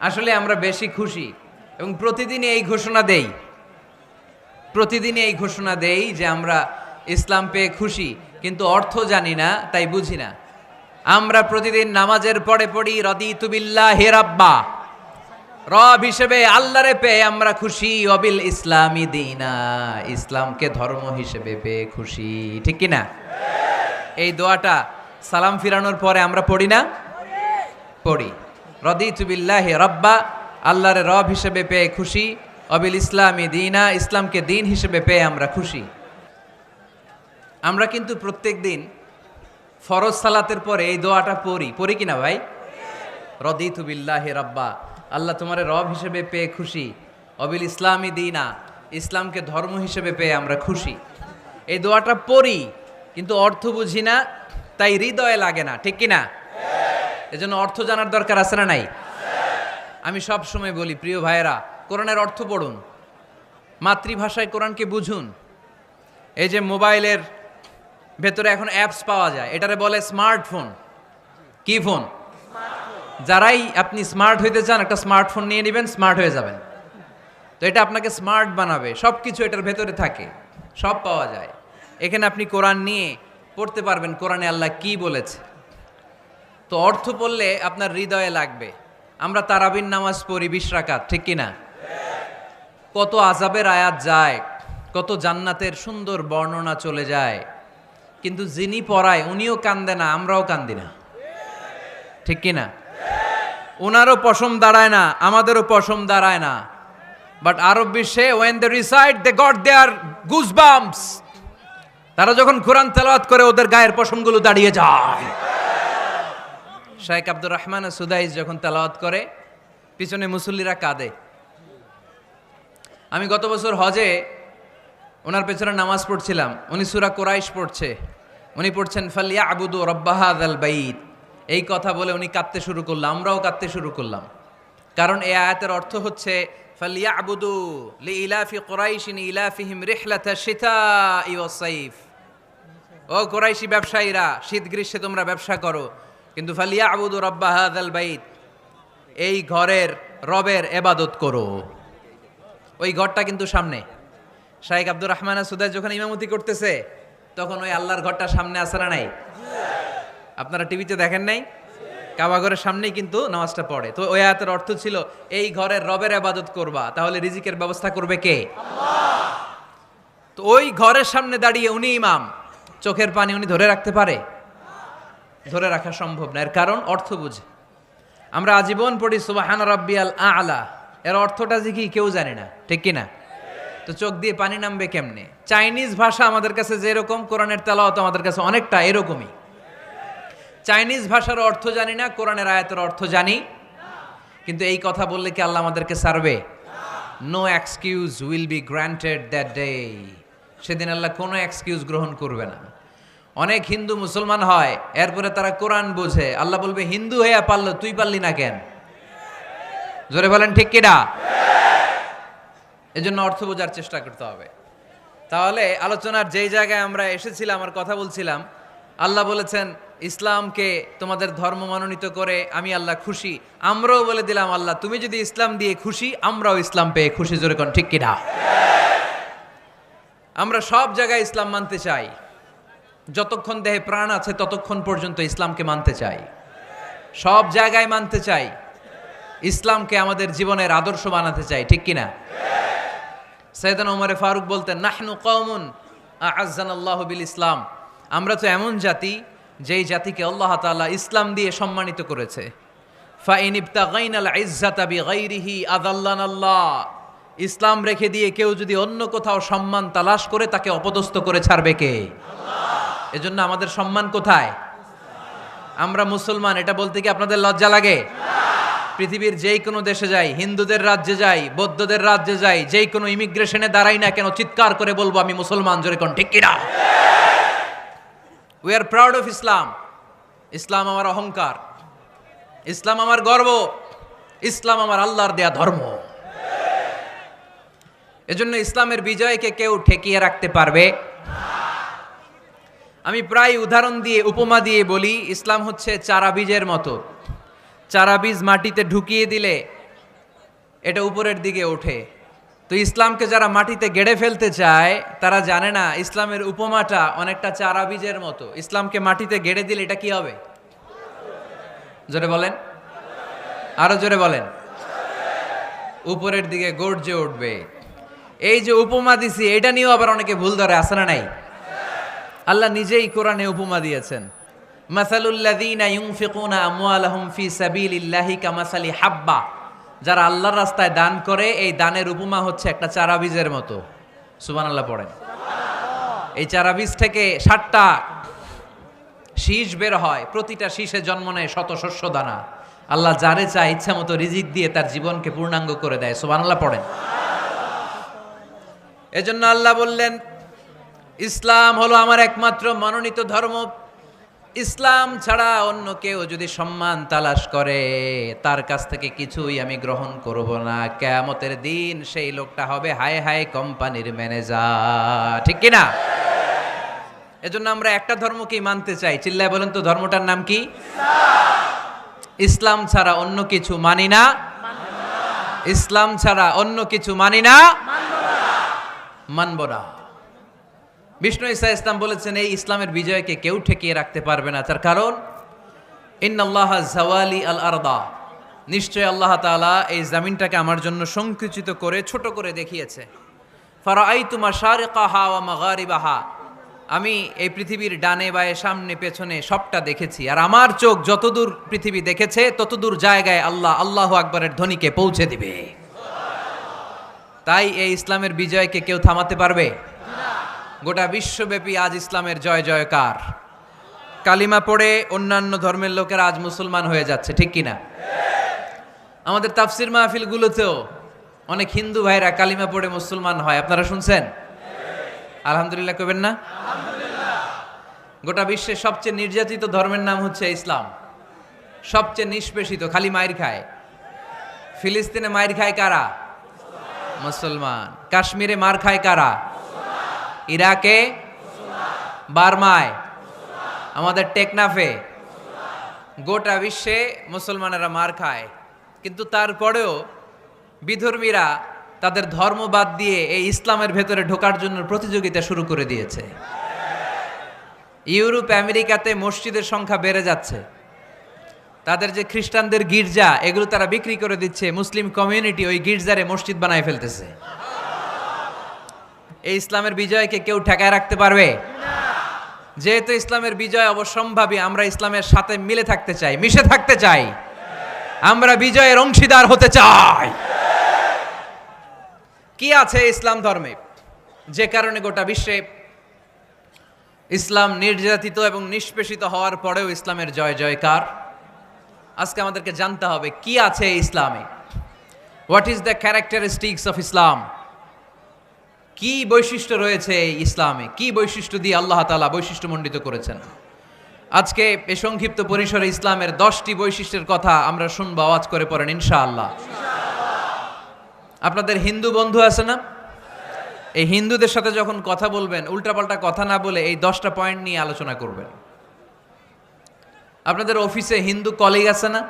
আসলে আমরা বেশি খুশি, এবং প্রতিদিনই এই ঘোষণা দেই যে আমরা ইসলাম পেয়ে খুশি, কিন্তু অর্থ জানি না, তাই বুঝি না। আমরা প্রতিদিন নামাজের পরে পড়ি রাদিতু বিল্লাহি রাব্বা, রব হিসেবে আল্লাহরে পেয়ে আমরা খুশি। ওয়াবিল ইসলামি দীনা, ইসলামকে ধর্ম হিসেবে পেয়ে খুশি। ঠিক কি না? এই দোয়াটা সালাম ফিরানোর পরে আমরা পড়ি না? পড়ি। রাদিতু বিল্লাহি রাব্বা, আল্লাহরে রব হিসেবে পেয়ে খুশি। ওয়াবিল ইসলামি দীনা, ইসলামকে দিন হিসেবে পেয়ে আমরা খুশি। আমরা কিন্তু প্রত্যেক দিন ফরজ সালাতের পরে এই দোয়াটা পড়ি কিনা ভাই? রাদিতু বিল্লাহি রাব্বা, আল্লাহ তোমারে রব হিসেবে পেয়ে খুশি। ওয়াবিল ইসলামি দীনা, ইসলামকে ধর্ম হিসেবে পেয়ে আমরা খুশি। এই দোয়াটা পড়ি, কিন্তু অর্থ বুঝি না, তাই হৃদয়ে লাগে না। ঠিক কিনা? এজন্য অর্থ জানার দরকার আছে না নাই? আমি সব সময় বলি, প্রিয় ভাইয়েরা, কোরআনের অর্থ পড়ুন, মাতৃভাষায় কোরআনকে বুঝুন। এই যে মোবাইলের ভেতরে এখন অ্যাপস পাওয়া যায়, এটারে বলে স্মার্টফোন। কি ফোন? যারাই আপনি স্মার্ট হইতে চান, একটা স্মার্টফোন নিয়ে নেবেন, স্মার্ট হয়ে যাবেন। তো এটা আপনাকে স্মার্ট বানাবে। সব কিছু এটার ভেতরে থাকে, সব পাওয়া যায়। এখানে আপনি কোরআন নিয়ে পড়তে পারবেন, কোরআনে আল্লাহ কি বলেছে। তো অর্থ পড়লে আপনার হৃদয়ে লাগবে। আমরা তারাবির নামাজ পড়ি 20 রাকাত, ঠিক কিনা? কত আযাবের আয়াত যায়, কত জান্নাতের সুন্দর বর্ণনা চলে যায়, কিন্তু যিনি পড়ায় উনিও কান্দে না, আমরাও কান্দি না। ঠিক কিনা? ওনারও পশম দাঁড়ায় না, আমাদেরও পশম দাঁড়ায় না। বাট আরব বিশ্বে when they recite they got their goosebumps, তারা যখন কোরআন তেলাওয়াত করে ওদের গায়ের পশমগুলো দাঁড়িয়ে যায়। শাইখ আব্দুর রহমান সুদাইস যখন তেলাওয়াত করে, পিছনে মুসল্লিরা কাঁদে। আমি গত বছর হজে ওনার পেছনে নামাজ পড়ছিলাম, উনি সূরা কুরাইশ পড়ছে, উনি পড়ছেন ফালিয়াবুদু রাব্বা হাযাল বাইত। এই কথা বলে উনি কাঁদতে শুরু করলো, আমরাও কাঁদতে শুরু করলাম। কারণ এই আয়াতের অর্থ হচ্ছে ফালিয়াবুদু লিইলাফি কুরাইশিন ইলাফিহিম রিহলাতাশ শিতাই ওয়াস সাইফ। ও কুরাইশি ব্যবসায়ীরা, শীত গ্রীষ্মে তোমরা ব্যবসা করো, কিন্তু ফালিয়াবুদু রাব্বা হাযাল বাইত, এই ঘরের রবের ইবাদত করো। ওই ঘরটা কিন্তু সামনে। শাইখ আব্দুর রহমান সুদাইস যখন ইমামতি করতেছে, তখন ওই আল্লাহর ঘরটা সামনে আছে না নাই? আপনারা টিভিতে দেখেন নাই? কাবা ঘরের সামনেই কিন্তু নামাজটা পড়ে। তো ওই আয়াতের অর্থ ছিল, এই ঘরের রবের ইবাদত করবা, তাহলে রিজিকের ব্যবস্থা করবে কে? আল্লাহ। তো ওই ঘরের সামনে দাঁড়িয়ে উনি ইমাম, চোখের পানি উনি ধরে রাখতে পারে? ধরে রাখা সম্ভব না। এর কারণ অর্থ বুঝে। আমরা আজীবন পড়ি সুবহান রাব্বিয়াল আ'লা, এর অর্থটা যে কি কেউ জানে না। ঠিক কিনা? তো চোখ দিয়ে পানি নামবে কেমনে? চাইনিজ ভাষা আমাদের কাছে যেরকম, কোরআনের তেলাওয়াত আমাদের কাছে অনেকটা এরকমই। চাইনিজ ভাষার অর্থ জানি না, কোরআনের আয়াতের অর্থ জানি, কিন্তু এই কথা বললে কি আল্লাহ আমাদেরকে ছাড়বে? No excuse will be granted that day. সেদিন আল্লাহ কোনো এক্সকিউজ গ্রহণ করবে না। অনেক হিন্দু মুসলমান হয়, এরপরে তারা কোরআন বোঝে, আল্লাহ বলবে হিন্দু হইয়া পারলো, তুই পারলি না কেন? জোরে বলেন ঠিক কিনা? এজন্য অর্থ বোঝার চেষ্টা করতে হবে। তাহলে আলোচনার যেই জায়গায় আমরা এসেছিলাম আর কথা বলছিলাম, আল্লাহ বলেছেন ইসলামকে তোমাদের ধর্ম মনোনীত করে আমি আল্লাহ খুশি। আমরাও বলে দিলাম আল্লাহ তুমি যদি ইসলাম দিয়ে খুশি, আমরাও ইসলাম পেয়ে খুশি। জোরে কোন ঠিক কিনা? আমরা সব জায়গায় ইসলাম মানতে চাই, যতক্ষণ দেহে প্রাণ আছে ততক্ষণ পর্যন্ত ইসলামকে মানতে চাই, সব জায়গায় মানতে চাই, ইসলামকে আমাদের জীবনের আদর্শ বানাতে চাই, ঠিক কিনা? সাইয়েদনা ওমর ফারুক বলতেন, নাহনু কওমুন আ'আজ্জানাল্লাহু বিল ইসলাম, আমরা তো এমন জাতি যেই জাতিকে আল্লাহ তাআলা ইসলাম দিয়ে সম্মানিত করেছে। ফাইন ইবতাগাইনাল ইজ্জাতা বিগাইরিহি আযাল্লানাল্লাহ, ইসলাম রেখে দিয়ে কেউ যদি অন্য কোথাও সম্মান তালাশ করে তাকে অপদস্থ করে ছাড়বে কে? আল্লাহ। এজন্য আমাদের সম্মান কোথায়? আমরা মুসলমান, এটা বলতে কি আপনাদের লজ্জা লাগে? পৃথিবীর যেই কোনো দেশে যাই, হিন্দুদের রাজ্যে যাই, বৌদ্ধদের রাজ্যে যাই, যেই কোনো ইমিগ্রেশনে দাঁড়াই না কেন, চিৎকার করে বলবো আমি মুসলমান। জোরে কোন ঠিক কিনা? We are proud of Islam. ইসলাম আমার অহংকার, ইসলাম আমার গর্ব, ইসলাম আমার আল্লাহর দেয়া ধর্ম। এজন্য ইসলামের বিজয়কে কেউ ঠেকিয়ে রাখতে পারবে? আমি প্রায় উদাহরণ দিয়ে, উপমা দিয়ে বলি, ইসলাম হচ্ছে চারা বীজের মতো। চারা বীজ মাটিতে ঢুকিয়ে দিলে এটা উপরের দিকে ওঠে। তো ইসলামকে যারা মাটিতে গেড়ে ফেলতে চায় তারা জানে না ইসলামের উপমাটা অনেকটা চারা বীজের মতো। ইসলামকে মাটিতে গেড়ে দিলে এটা কি হবে? জোরে বলেন, আরো জোরে বলেন। উপরের দিকে গর্জে উঠবে। এই যে উপমা দিছি, এটা নিয়েও আবার অনেকে ভুল ধরে, আছে না নাই? আল্লাহ নিজেই কোরআনে উপমা দিয়েছেন, মাসালুল্লাযীনা ইউনফিকুনা আমওয়ালাহুম ফি সাবিলিল্লাহি কামাসালি হাব্বা, যারা আল্লাহর রাস্তায় দান করে এই দানের উপমা হচ্ছে একটা চারা বীজের মতো। সুবহানাল্লাহ পড়েন। এই চারা বীজ থেকে 60টা শীষ বের হয়, প্রতিটা শীষে জন্ম নেয় শত শস্য দানা। আল্লাহ যারে চায় ইচ্ছা মতো রিজিক দিয়ে তার জীবনকে পূর্ণাঙ্গ করে দেয়। সুবহানাল্লাহ পড়েন। এজন্য আল্লাহ বললেন, ইসলাম হলো আমার একমাত্র মনোনীত ধর্ম। ইসলাম ছাড়া অন্য কেউ যদি সম্মান তালাশ করে তার কাছ থেকে কিছুই আমি গ্রহণ করব না। কিয়ামতের দিন সেই লোকটা হবে হায় হায় কোম্পানির ম্যানেজার, ঠিক কিনা? এজন্য আমরা একটা ধর্মকেই মানতে চাই। চিল্লায় বলেন তো, ধর্মটার নাম কি? ইসলাম ছাড়া অন্য কিছু মানি না, ইসলাম ছাড়া অন্য কিছু মানি না, মানব না। বিষ্ণু ঈসা ইসলাম বলেছেন এই ইসলামের বিজয়কে কেউ ঠেকিয়ে রাখতে পারবে না। তার কারণ, ইন্নাল্লাহা যাওয়ালি আল আরদা, নিশ্চয় আল্লাহ তাআলা এই জমিনটাকে আমার জন্য সংকুচিত করে ছোট করে দেখিয়েছে। ফারাআইতু মাশারিকাহা ওয়া মাগারিবাহা, আমি এই পৃথিবীর ডানে বায়ে সামনে পেছনে সবটা দেখেছি। আর আমার চোখ যতদূর পৃথিবী দেখেছে ততদূর জায়গায় আল্লাহ আল্লাহু আকবারের ধ্বনিকে পৌঁছে দিবে। তাই এই ইসলামের বিজয়কে কেউ থামাতে পারবে? গোটা বিশ্বব্যাপী আজ ইসলামের জয় জয়কার। কালিমা পড়ে অন্যান্য ধর্মের লোকেরা আজ মুসলমান হয়ে যাচ্ছে, ঠিক কিনা? আমাদের তাফসির মাহফিলগুলোতেও অনেক হিন্দু ভাইরা কালিমা পড়ে মুসলমান হয়, আপনারা শুনছেন? আলহামদুলিল্লাহ কবেন না? গোটা বিশ্বের সবচেয়ে নির্যাতিত ধর্মের নাম হচ্ছে ইসলাম, সবচেয়ে নিষ্পেষিত, খালি মাইর খায়। ফিলিস্তিনে মাইর খায় কারা? মুসলমান। কাশ্মীরে মার খায় কারা? ইরাকে, বার্মায়, আমাদের টেকনাফে, গোটা বিশ্বে মুসলমানেরা মার খায়। কিন্তু তারপরেও বিধর্মীরা তাদের ধর্ম বাদ দিয়ে এই ইসলামের ভেতরে ঢোকার জন্য প্রতিযোগিতা শুরু করে দিয়েছে। ইউরোপ আমেরিকাতে মসজিদের সংখ্যা বেড়ে যাচ্ছে। তাদের যে খ্রিস্টানদের গির্জা, এগুলো তারা বিক্রি করে দিচ্ছে, মুসলিম কমিউনিটি ওই গির্জারে মসজিদ বানায় ফেলতেছে। এই ইসলামের বিজয়কে কেউ ঠেকায় রাখতে পারবে? যেহেতু ইসলামের বিজয় অবশ্যম্ভাবী, আমরা ইসলামের সাথে মিলে থাকতে চাই, মিশে থাকতে চাই, আমরা বিজয়ের অংশীদার হতে চাই। কি আছে ইসলাম ধর্মে যে কারণে গোটা বিশ্বে ইসলাম নির্যাতিত এবং নিষ্পেষিত হওয়ার পরেও ইসলামের জয় জয়কার? আজকে আমাদেরকে জানতে হবে কি আছে ইসলামে। What is the characteristics of Islam? কি বৈশিষ্ট্য রয়েছে এই ইসলামে, কি বৈশিষ্ট্য দিয়ে আল্লাহ তাআলা বৈশিষ্ট্যমণ্ডিত করেছেন। আজকে এই সংক্ষিপ্ত পরিসরে ইসলামের 10টি বৈশিষ্ট্যের কথা আমরা শুনবো, আওয়াজ করে পড়েন ইনশাআল্লাহ। আপনাদের হিন্দু বন্ধু আছে না? এই হিন্দুদের সাথে যখন কথা বলবেন উল্টাপাল্টা কথা না বলে এই 10টা পয়েন্ট নিয়ে আলোচনা করবেন। আপনাদের অফিসে হিন্দু কলিগ আছে না?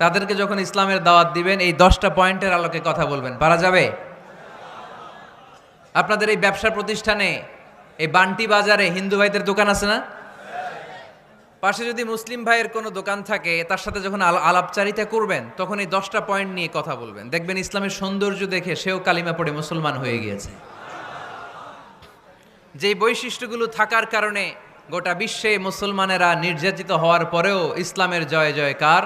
তাদেরকে যখন ইসলামের দাওয়াত দিবেন এই 10টা পয়েন্টের আলোকে কথা বলবেন, পারা যাবে? আপনাদের এই ব্যবসা প্রতিষ্ঠানে, এই বান্টি বাজারে হিন্দু ভাইদের দোকান আছে না? পাশে যদি মুসলিম ভাইয়ের কোনো দোকান থাকে, তার সাথে যখন আলাপচারিতা করবেন তখন এই 10টা পয়েন্ট নিয়ে কথা বলবেন। দেখবেন ইসলামের সৌন্দর্য দেখে সেও কালিমা পড়ে মুসলমান হয়ে গিয়েছে। যেই বৈশিষ্ট্যগুলো থাকার কারণে গোটা বিশ্বে মুসলমানেরা নির্যাতিত হওয়ার পরেও ইসলামের জয় জয়কার,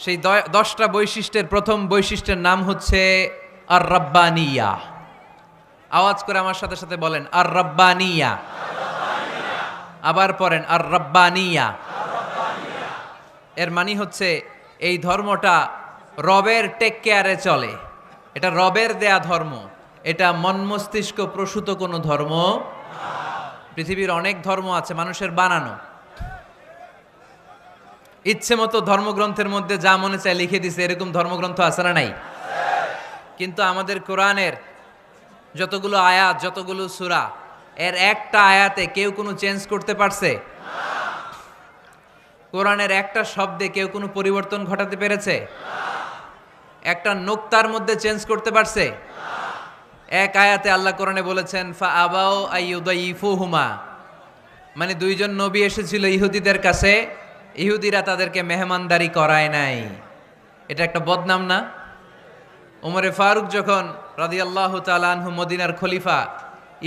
সেই 10টা বৈশিষ্ট্যের প্রথম বৈশিষ্ট্যের নাম হচ্ছে আর রাব্বানিয়া। আওয়াজ করে আমার সাথে সাথে বলেন আর রাব্বানিয়া। আবার পড়েন আর রাব্বানিয়া। এর মানে হচ্ছে এই ধর্মটা রবের টেক কেয়ারে চলে, এটা রবের দেয়া ধর্ম, এটা মন মস্তিষ্ক প্রসূত কোনো ধর্ম। পৃথিবীর অনেক ধর্ম আছে মানুষের বানানো, ইচ্ছে মতো ধর্মগ্রন্থের মধ্যে যা মনে চায় লিখে দিছে, এরকম ধর্মগ্রন্থ আছে না নাই? কিন্তু আমাদের কোরআনের যতগুলো আয়াত, যতগুলো সূরা, এর একটা আয়াতে কেউ কোনো চেঞ্জ করতে পারছে? কোরআনের একটা শব্দে কেউ কোনো পরিবর্তন ঘটাতে পেরেছে? একটা নোক্তার মধ্যে চেঞ্জ করতে পারছে? এক আয়াতে আল্লাহ কোরআনে বলেছেন ফা আবাও আইয়ুদাইফুহুমা, মানে দুইজন নবী এসেছিল ইহুদিদের কাছে, ইহুদিরা তাদেরকে মেহমানদারি করায় নাই। এটা একটা বদনাম না? ওমরে ফারুক যখন রাদিয়াল্লাহু তাআলা আনহু মদিনার খলিফা,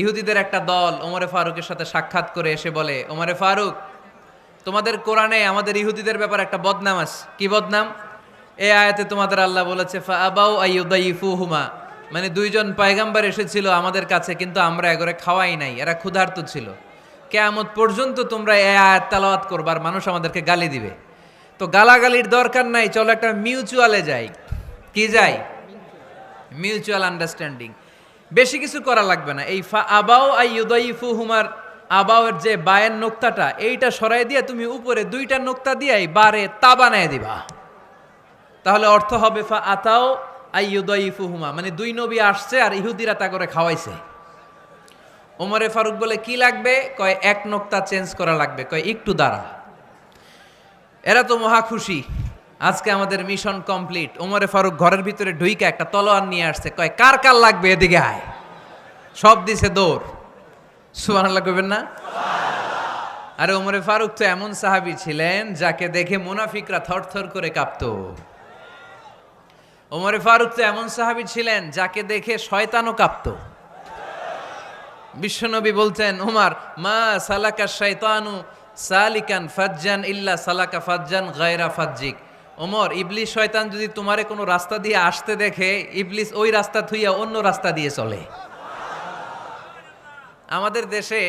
ইহুদিদের একটা দল ওমরে ফারুকের সাথে সাক্ষাৎ করে এসে বলে, ওমরে ফারুক, তোমাদের কোরআনে আমাদের ইহুদিদের ব্যাপারে একটা বদনাম আছে। কি বদনাম? এই আয়াতে তোমাদের আল্লাহ বলেছে ফা আবাউ আইয়ুদাইফুহুমা, মানে দুইজন পয়গাম্বর এসেছিল আমাদের কাছে, কিন্তু আমরা এগরে খাওয়াই নাই, এরা ক্ষুধার্ত ছিল। কিয়ামত পর্যন্ত তোমরা এই আয়াত তেলাওয়াত করবার, মানুষ আমাদেরকে গালি দিবে। তো গালাগালির দরকার নাই, চলো একটা মিউচুয়ালে যাই। কি যাই? Mutual understanding. বেশি কিছু করা লাগবে না। এই ফা আবাউ আইয়ুদাইফুহুমার আবাউয়ের যে বায়ের নোক্তাটা, এইটা সরাই দিয়ে তুমি উপরে দুইটা নোক্তা দিয়ে বারে তা বানায় দিবা, তাহলে অর্থ হবে ফা আতাও আইয়ুদাইফুহুমা, মানে দুই নবী আসছে আর ইহুদিরা তা করে খাওয়াইছে। ওমরে ফারুক বলে কি লাগবে? কয় এক নোক্তা চেঞ্জ করা লাগবে। কয় একটু দাঁড়া। এরা তো মহা খুশি, আজকে আমাদের মিশন কমপ্লিট। ওমরে ফারুক ঘরের ভিতরে ঢুইকা একটা তলোয়ার নিয়ে আসছে, কয় কার কার লাগবে এদিকে আয়। সব দিছে দৌড়। সুবহানাল্লাহ কইবেন না? আরে ওমরে ফারুক তো এমন সাহাবী ছিলেন যাকে দেখে মুনাফিকরা থরথর করে কাঁপতো। ওমরে ফারুক তো এমন সাহাবী ছিলেন যাকে দেখে শয়তানও কাঁপতো। বিশ্বনবী বলতেন, ওমর মা সালাকা শাইতানু সালিকান ফাজ্জান ইল্লা সালাকা ফাজ্জান গায়রা ফাজ্জিক। ওমর, ইবলিস শয়তান যদি তোমারে কোনো রাস্তা দিয়ে আসতে দেখে, ইবলিস ওই রাস্তা থুইয়া অন্য রাস্তা দিয়ে চলে। আমাদের দেশে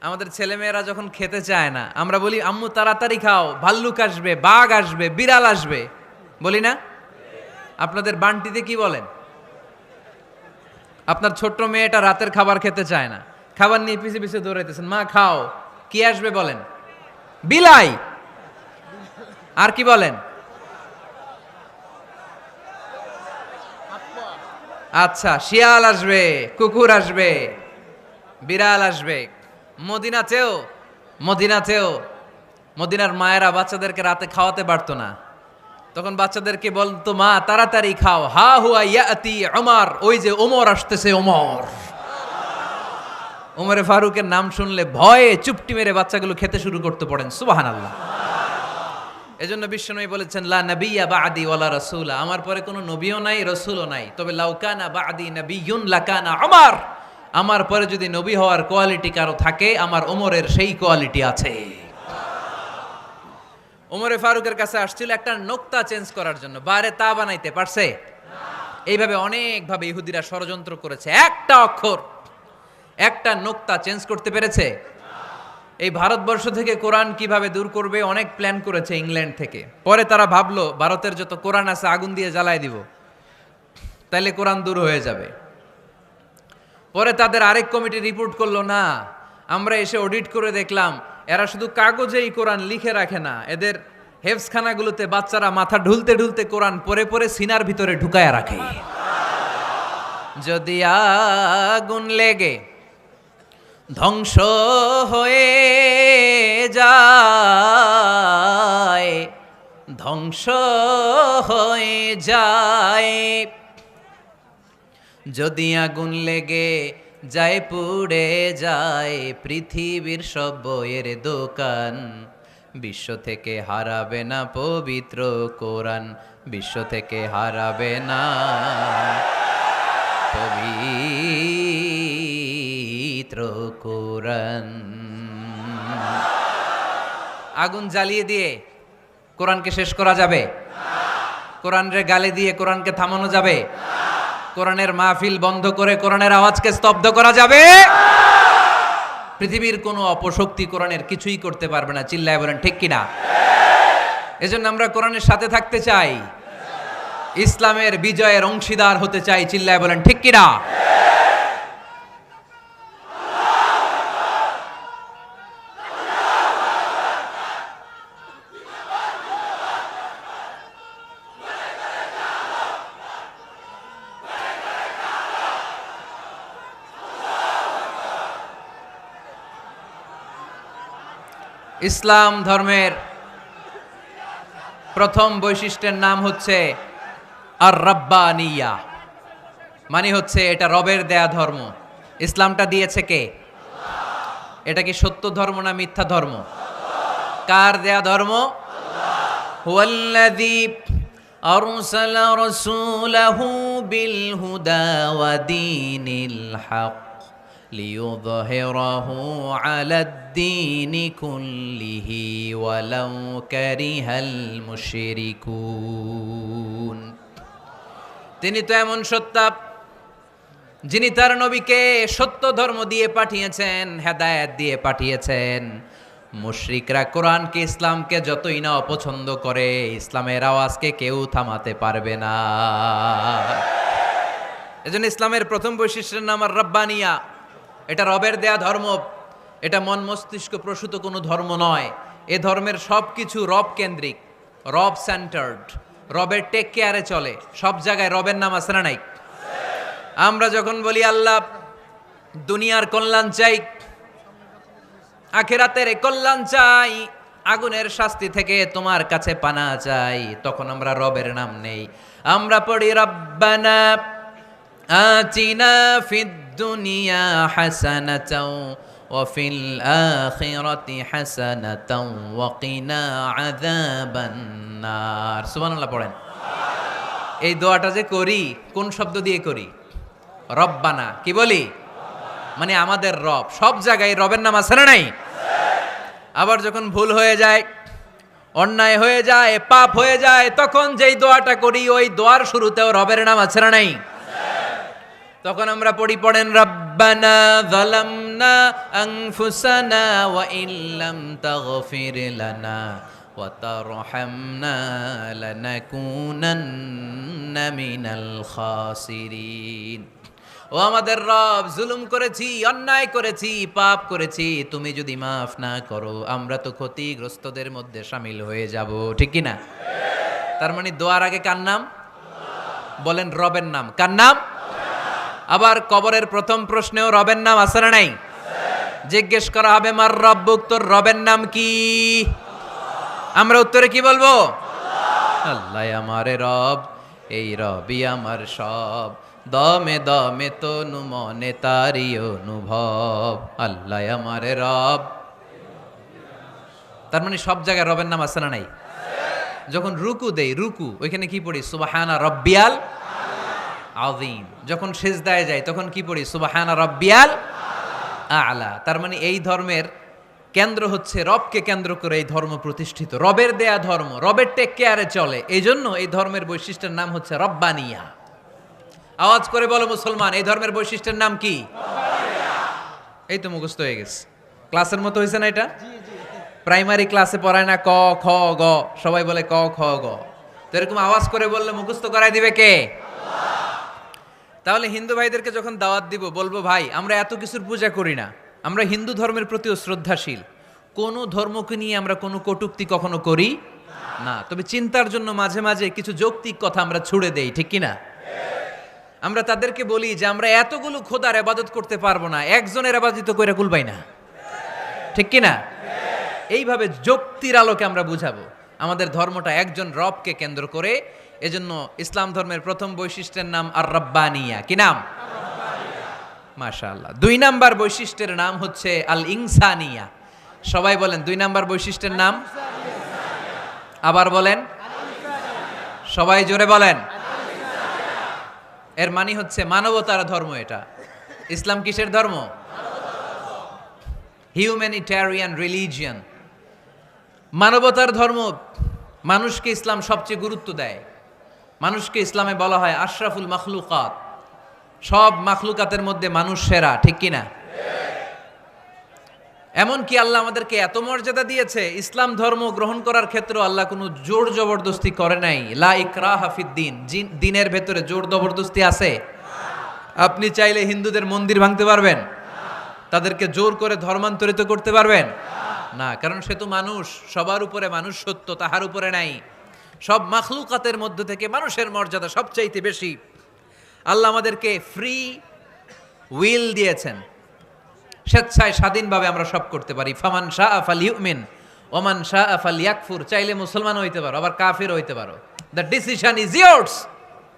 আমাদের ছেলেমেয়েরা যখন খেতে চায় না, আমরা বলি আম্মু তাড়াতাড়ি খাও, ভাল্লুক আসবে, বাঘ আসবে, বিড়াল আসবে, বলি না? আপনাদের বান্টিতে কি বলেন? আপনার ছোট্ট মেয়েটা রাতের খাবার খেতে চায় না, খাবার নিয়ে পিছে পিছে দৌড়াইতেছেন, মা খাও, কি আসবে বলেন? বিলাই। আর কি বলেন? আচ্ছা, শিয়াল আসবে, কুকুর আসবে, বিড়াল আসবে। মদিনাতেও মদিনার মায়েরা বাচ্চাদেরকে রাতে খাওয়াতে পারতো না, তখন বাচ্চাদেরকে বলতো মা তাড়াতাড়ি খাও, হা হুয়া ইয়াতি ওমর, ওই যে ওমর আসতেছে। ওমরে ফারুকের নাম শুনলে ভয়ে চুপটি মেরে বাচ্চাগুলো খেতে শুরু করতে পড়েন। সুবহানাল্লাহ। এজন্য বিশ্বনবী বলেছেন লা নাবিয়্যা বা'দি ওয়ালা রাসূলা, আমার পরে কোনো নবীও নাই, রাসূলও নাই, তবে লাউ কানা বা'দি নাবিয়্যুন লাকানা ওমর, আমার পরে যদি নবী হওয়ার কোয়ালিটি কারো থাকে, আমার ওমরের সেই কোয়ালিটি আছে। ওমরে ফারুকের কাছে আসছিল একটা নোক্তা চেঞ্জ করার জন্য, বারে তা বানাইতে পারছে? এইভাবে অনেকভাবে ইহুদিরা ষড়যন্ত্র করেছে, একটা অক্ষর, একটা নোক্তা চেঞ্জ করতে পেরেছে? এই ভারতবর্ষ থেকে কোরআন কিভাবে দূর করবে অনেক প্ল্যান করেছে ইংল্যান্ড থেকে। পরে তারা ভাবলো ভারতের যত কোরআন আছে আগুন দিয়ে জ্বালায় দিব, তাইলে কোরআন দূর হয়ে যাবে। পরে তাদের আরেক কমিটি রিপোর্ট করলো, না, আমরা এসে অডিট করে দেখলাম এরা শুধু কাগজেই কোরআন লিখে রাখে না, এদের হেফজখানাগুলোতে বাচ্চারা মাথা ঢুলতে ঢুলতে কোরআন পড়ে পড়ে সিনার ভিতরে ঢুকায় রাখে। যদি আগুন লেগে ধ্বংস হয়ে যায়, ধ্বংস হয়ে যায়। যদি আগুন লেগে যায় পুড়ে যায় পৃথিবীর সব বইয়ের দোকান, বিশ্ব থেকে হারাবে না পবিত্র কোরআন, বিশ্ব থেকে হারাবে না পবিত্র কোরআন। আগুন জ্বালিয়ে দিয়ে কোরআনকে শেষ করা যাবে? কোরআনের গালি দিয়ে কোরআনকে থামানো যাবে? কোরআনের মাহফিল বন্ধ করে কোরআনের আওয়াজকে স্তব্ধ করা যাবে? পৃথিবীর কোনো অপশক্তি কোরআনের কিছুই করতে পারবে না। চিল্লায় বলেন ঠিক কিনা? এজন্য আমরা কোরআনের সাথে থাকতে চাই, ইসলামের বিজয়ের অংশীদার হতে চাই। চিল্লায় বলেন ঠিক কিনা? ইসলাম ধর্মের প্রথম বৈশিষ্ট্যের নাম হচ্ছে আর রাব্বানিয়া, মানে হচ্ছে এটা রবের দেয়া ধর্ম। ইসলামটা দিয়েছে কে? এটা কি সত্য ধর্ম না মিথ্যা ধর্ম? কার দেয়া ধর্ম? হুয়াল্লাযী আরসালা রাসূলাহু বিল হুদা ওয়া দীনিল হক লিইয়ুযহিরাহু আলাদ-দীনি কুল্লিহি ওয়ালাউ কারিহাল মুশরিকুন। তিনি তো এমন সত্তা যিনি তার নবীকে সত্য ধর্ম দিয়ে পাঠিয়েছেন, হেদায়েত দিয়ে পাঠিয়েছেন। মুশরিকরা কোরআনকে ইসলামকে যতই না অপছন্দ করে, ইসলামের আওয়াজকে কেউ থামাতে পারবে না। এজন্য ইসলামের প্রথম বৈশিষ্ট্যের নাম আর রাব্বানিয়া। এটা রবের দেয়া ধর্ম, এটা মন মস্তিষ্ক প্রসূত কোনো ধর্ম নয়। এ ধর্মের সব কিছু রব কেন্দ্রিক, রব সেন্টার্ড, রবের টেক কেয়ারে চলে। সব জায়গায় রবের নাম আছে না নাই? আমরা যখন বলি আল্লাহ দুনিয়ার কল্যাণ চাই, আখিরাতের কল্যাণ চাই, আগুনের শাস্তি থেকে তোমার কাছে পানা চাই, তখন আমরা রবের নাম নেই। আমরা পড়ি রব্বানা আতিনা ফিদ দুনিয়া হাসানাতাও ওয়া ফিল আখিরাতি হাসানাতাও ওয়া কিনা আযাবান নার। সুবহানাল্লাহ পড়েন। এই দোয়াটা যে করি কোন শব্দ দিয়ে করি? রব্বানা। কি বলি? মানে আমাদের রব। সব জায়গায় রবের নাম আছে না নাই? আবার যখন ভুল হয়ে যায়, অন্যায় হয়ে যায়, পাপ হয়ে যায়, তখন যেই দোয়াটা করি ওই দোয়ার শুরুতেও রবের নাম আছে না নাই? তখন আমরা পড়েন রব্বানা যালামনা আনফুসানা ওয়া ইল্লাম তাগফির লানা ওয়া তারহামনা লানাকুনান্না মিনাল খাসিরিন। ও আমাদের রব, জুলুম করেছি, অন্যায় করেছি, পাপ করেছি, তুমি যদি মাফ না করো আমরা তো ক্ষতিগ্রস্তদের মধ্যে শামিল হয়ে যাব। ঠিক কি না? তার মানে দোয়ার আগে কার নাম? বলেন রবের নাম। কার নাম? আবার কবরের প্রথম প্রশ্নেও রবের নাম আছে না নাই? জিজ্ঞেস করা হবে মার রব্বুক, তোর রবের নাম কি? আমরা উত্তরে কি বলবো? আল্লাহ আমারে রব, এই রবই আমার সব, দমে দমে তনু মনে তারি অনুভব। আল্লাহ আমারে রব। তার মানে সব জায়গায় রবের নাম আছে না নাই? যখন রুকু দেই, রুকু ওইখানে কি পড়ি? সুবহানা রব্বিয়াল আযীম। যখন সিজদায় যাই তখন কি পড়ি? সুবহানা রব্বিয়াল আ'লা। তার মানে এই ধর্মের কেন্দ্র হচ্ছে রবকে কেন্দ্র করে এই ধর্ম প্রতিষ্ঠিত, রবের দেয়া ধর্ম, রবের টেক কেয়ারে চলে। এই জন্য এই ধর্মের বৈশিষ্ট্যের নাম হচ্ছে রব্বানিয়া। আওয়াজ করে বলো মুসলমান, এই ধর্মের বৈশিষ্ট্যের নাম কি? এই তো মুখস্থ হয়ে গেছে। ক্লাসের মতো হয়েছে না এটা? প্রাইমারি ক্লাসে পড়ায় না ক খ গ, সবাই বলে ক খ গ। তো এরকম আওয়াজ করে বললে মুখস্থ করাই দিবে কে? তাহলে হিন্দু ভাইদেরকে যখন দাওয়াত দিব বলবো, ভাই আমরা এত কিছুর পূজা করি না, আমরা হিন্দু ধর্মের প্রতিও শ্রদ্ধাশীল, কোনো ধর্মকে নিয়ে আমরা কোনো কটূক্তি কখনো করি না, তবে চিন্তার জন্য মাঝে মাঝে কিছু যৌক্তিক কথা আমরা ছুড়ে দেই। ঠিক কিনা? আমরা তাদেরকে বলি যে আমরা এতগুলো খোদার ইবাদত করতে পারবো না, একজনের ইবাদত করে কুলবাই না, ঠিক কি না? এইভাবে যুক্তির আলোকে আমরা বুঝাবো আমাদের ধর্মটা একজন রবকে কেন্দ্র করে। এজন্য ইসলাম ধর্মের প্রথম বৈশিষ্ট্যের নাম আর রাব্বানিয়া। কি নাম? মাশাআল্লাহ। 2 নাম্বার বৈশিষ্ট্যের নাম হচ্ছে আল ইনসানিয়া। সবাই বলেন 2 নাম্বার বৈশিষ্ট্যের নাম। আবার বলেন, সবাই জোরে বলেন। এর মানে হচ্ছে মানবতার ধর্ম। এটা ইসলাম কিসের ধর্ম? হিউম্যানিটেরিয়ান রিলিজিয়ন, মানবতার ধর্ম। মানুষকে ইসলাম সবচেয়ে গুরুত্ব দেয়। মানুষকে ইসলামে বলা হয় আশরাফুল মাখলুকাত, সব মাখলুকাতের মধ্যে মানুষ সেরা, ঠিক কিনা? এমনকি আল্লাহ আমাদেরকে এত মর্যাদা দিয়েছে, ইসলাম ধর্ম গ্রহণ করার ক্ষেত্রে আল্লাহ কোনো জোর জবরদস্তি করে নাই। লা ইকরাহা ফিদ্দিন, দিনের ভেতরে জোর জবরদস্তি আছে? আপনি চাইলে হিন্দুদের মন্দির ভাঙতে পারবেন? তাদেরকে জোর করে ধর্মান্তরিত করতে পারবেন না, কারণ সে তো মানুষ। সবার উপরে মানুষ সত্য, তাহার উপরে নাই। সব মাখলুকাতের মধ্য থেকে মানুষের মর্যাদা সবচাইতে বেশি। আল্লাহ আমাদেরকে ফ্রি উইল দিয়েছেন, স্বেচ্ছায় স্বাধীনভাবে আমরা সব করতে পারি। ফামান শাআ ফালইউমিন ওমান শাআ ফালইয়াকফুর। চাইলে মুসলমান হইতে পারো, আবার কাফির হইতে পারো। দ্য ডিসিশন ইজ ইয়ার্স,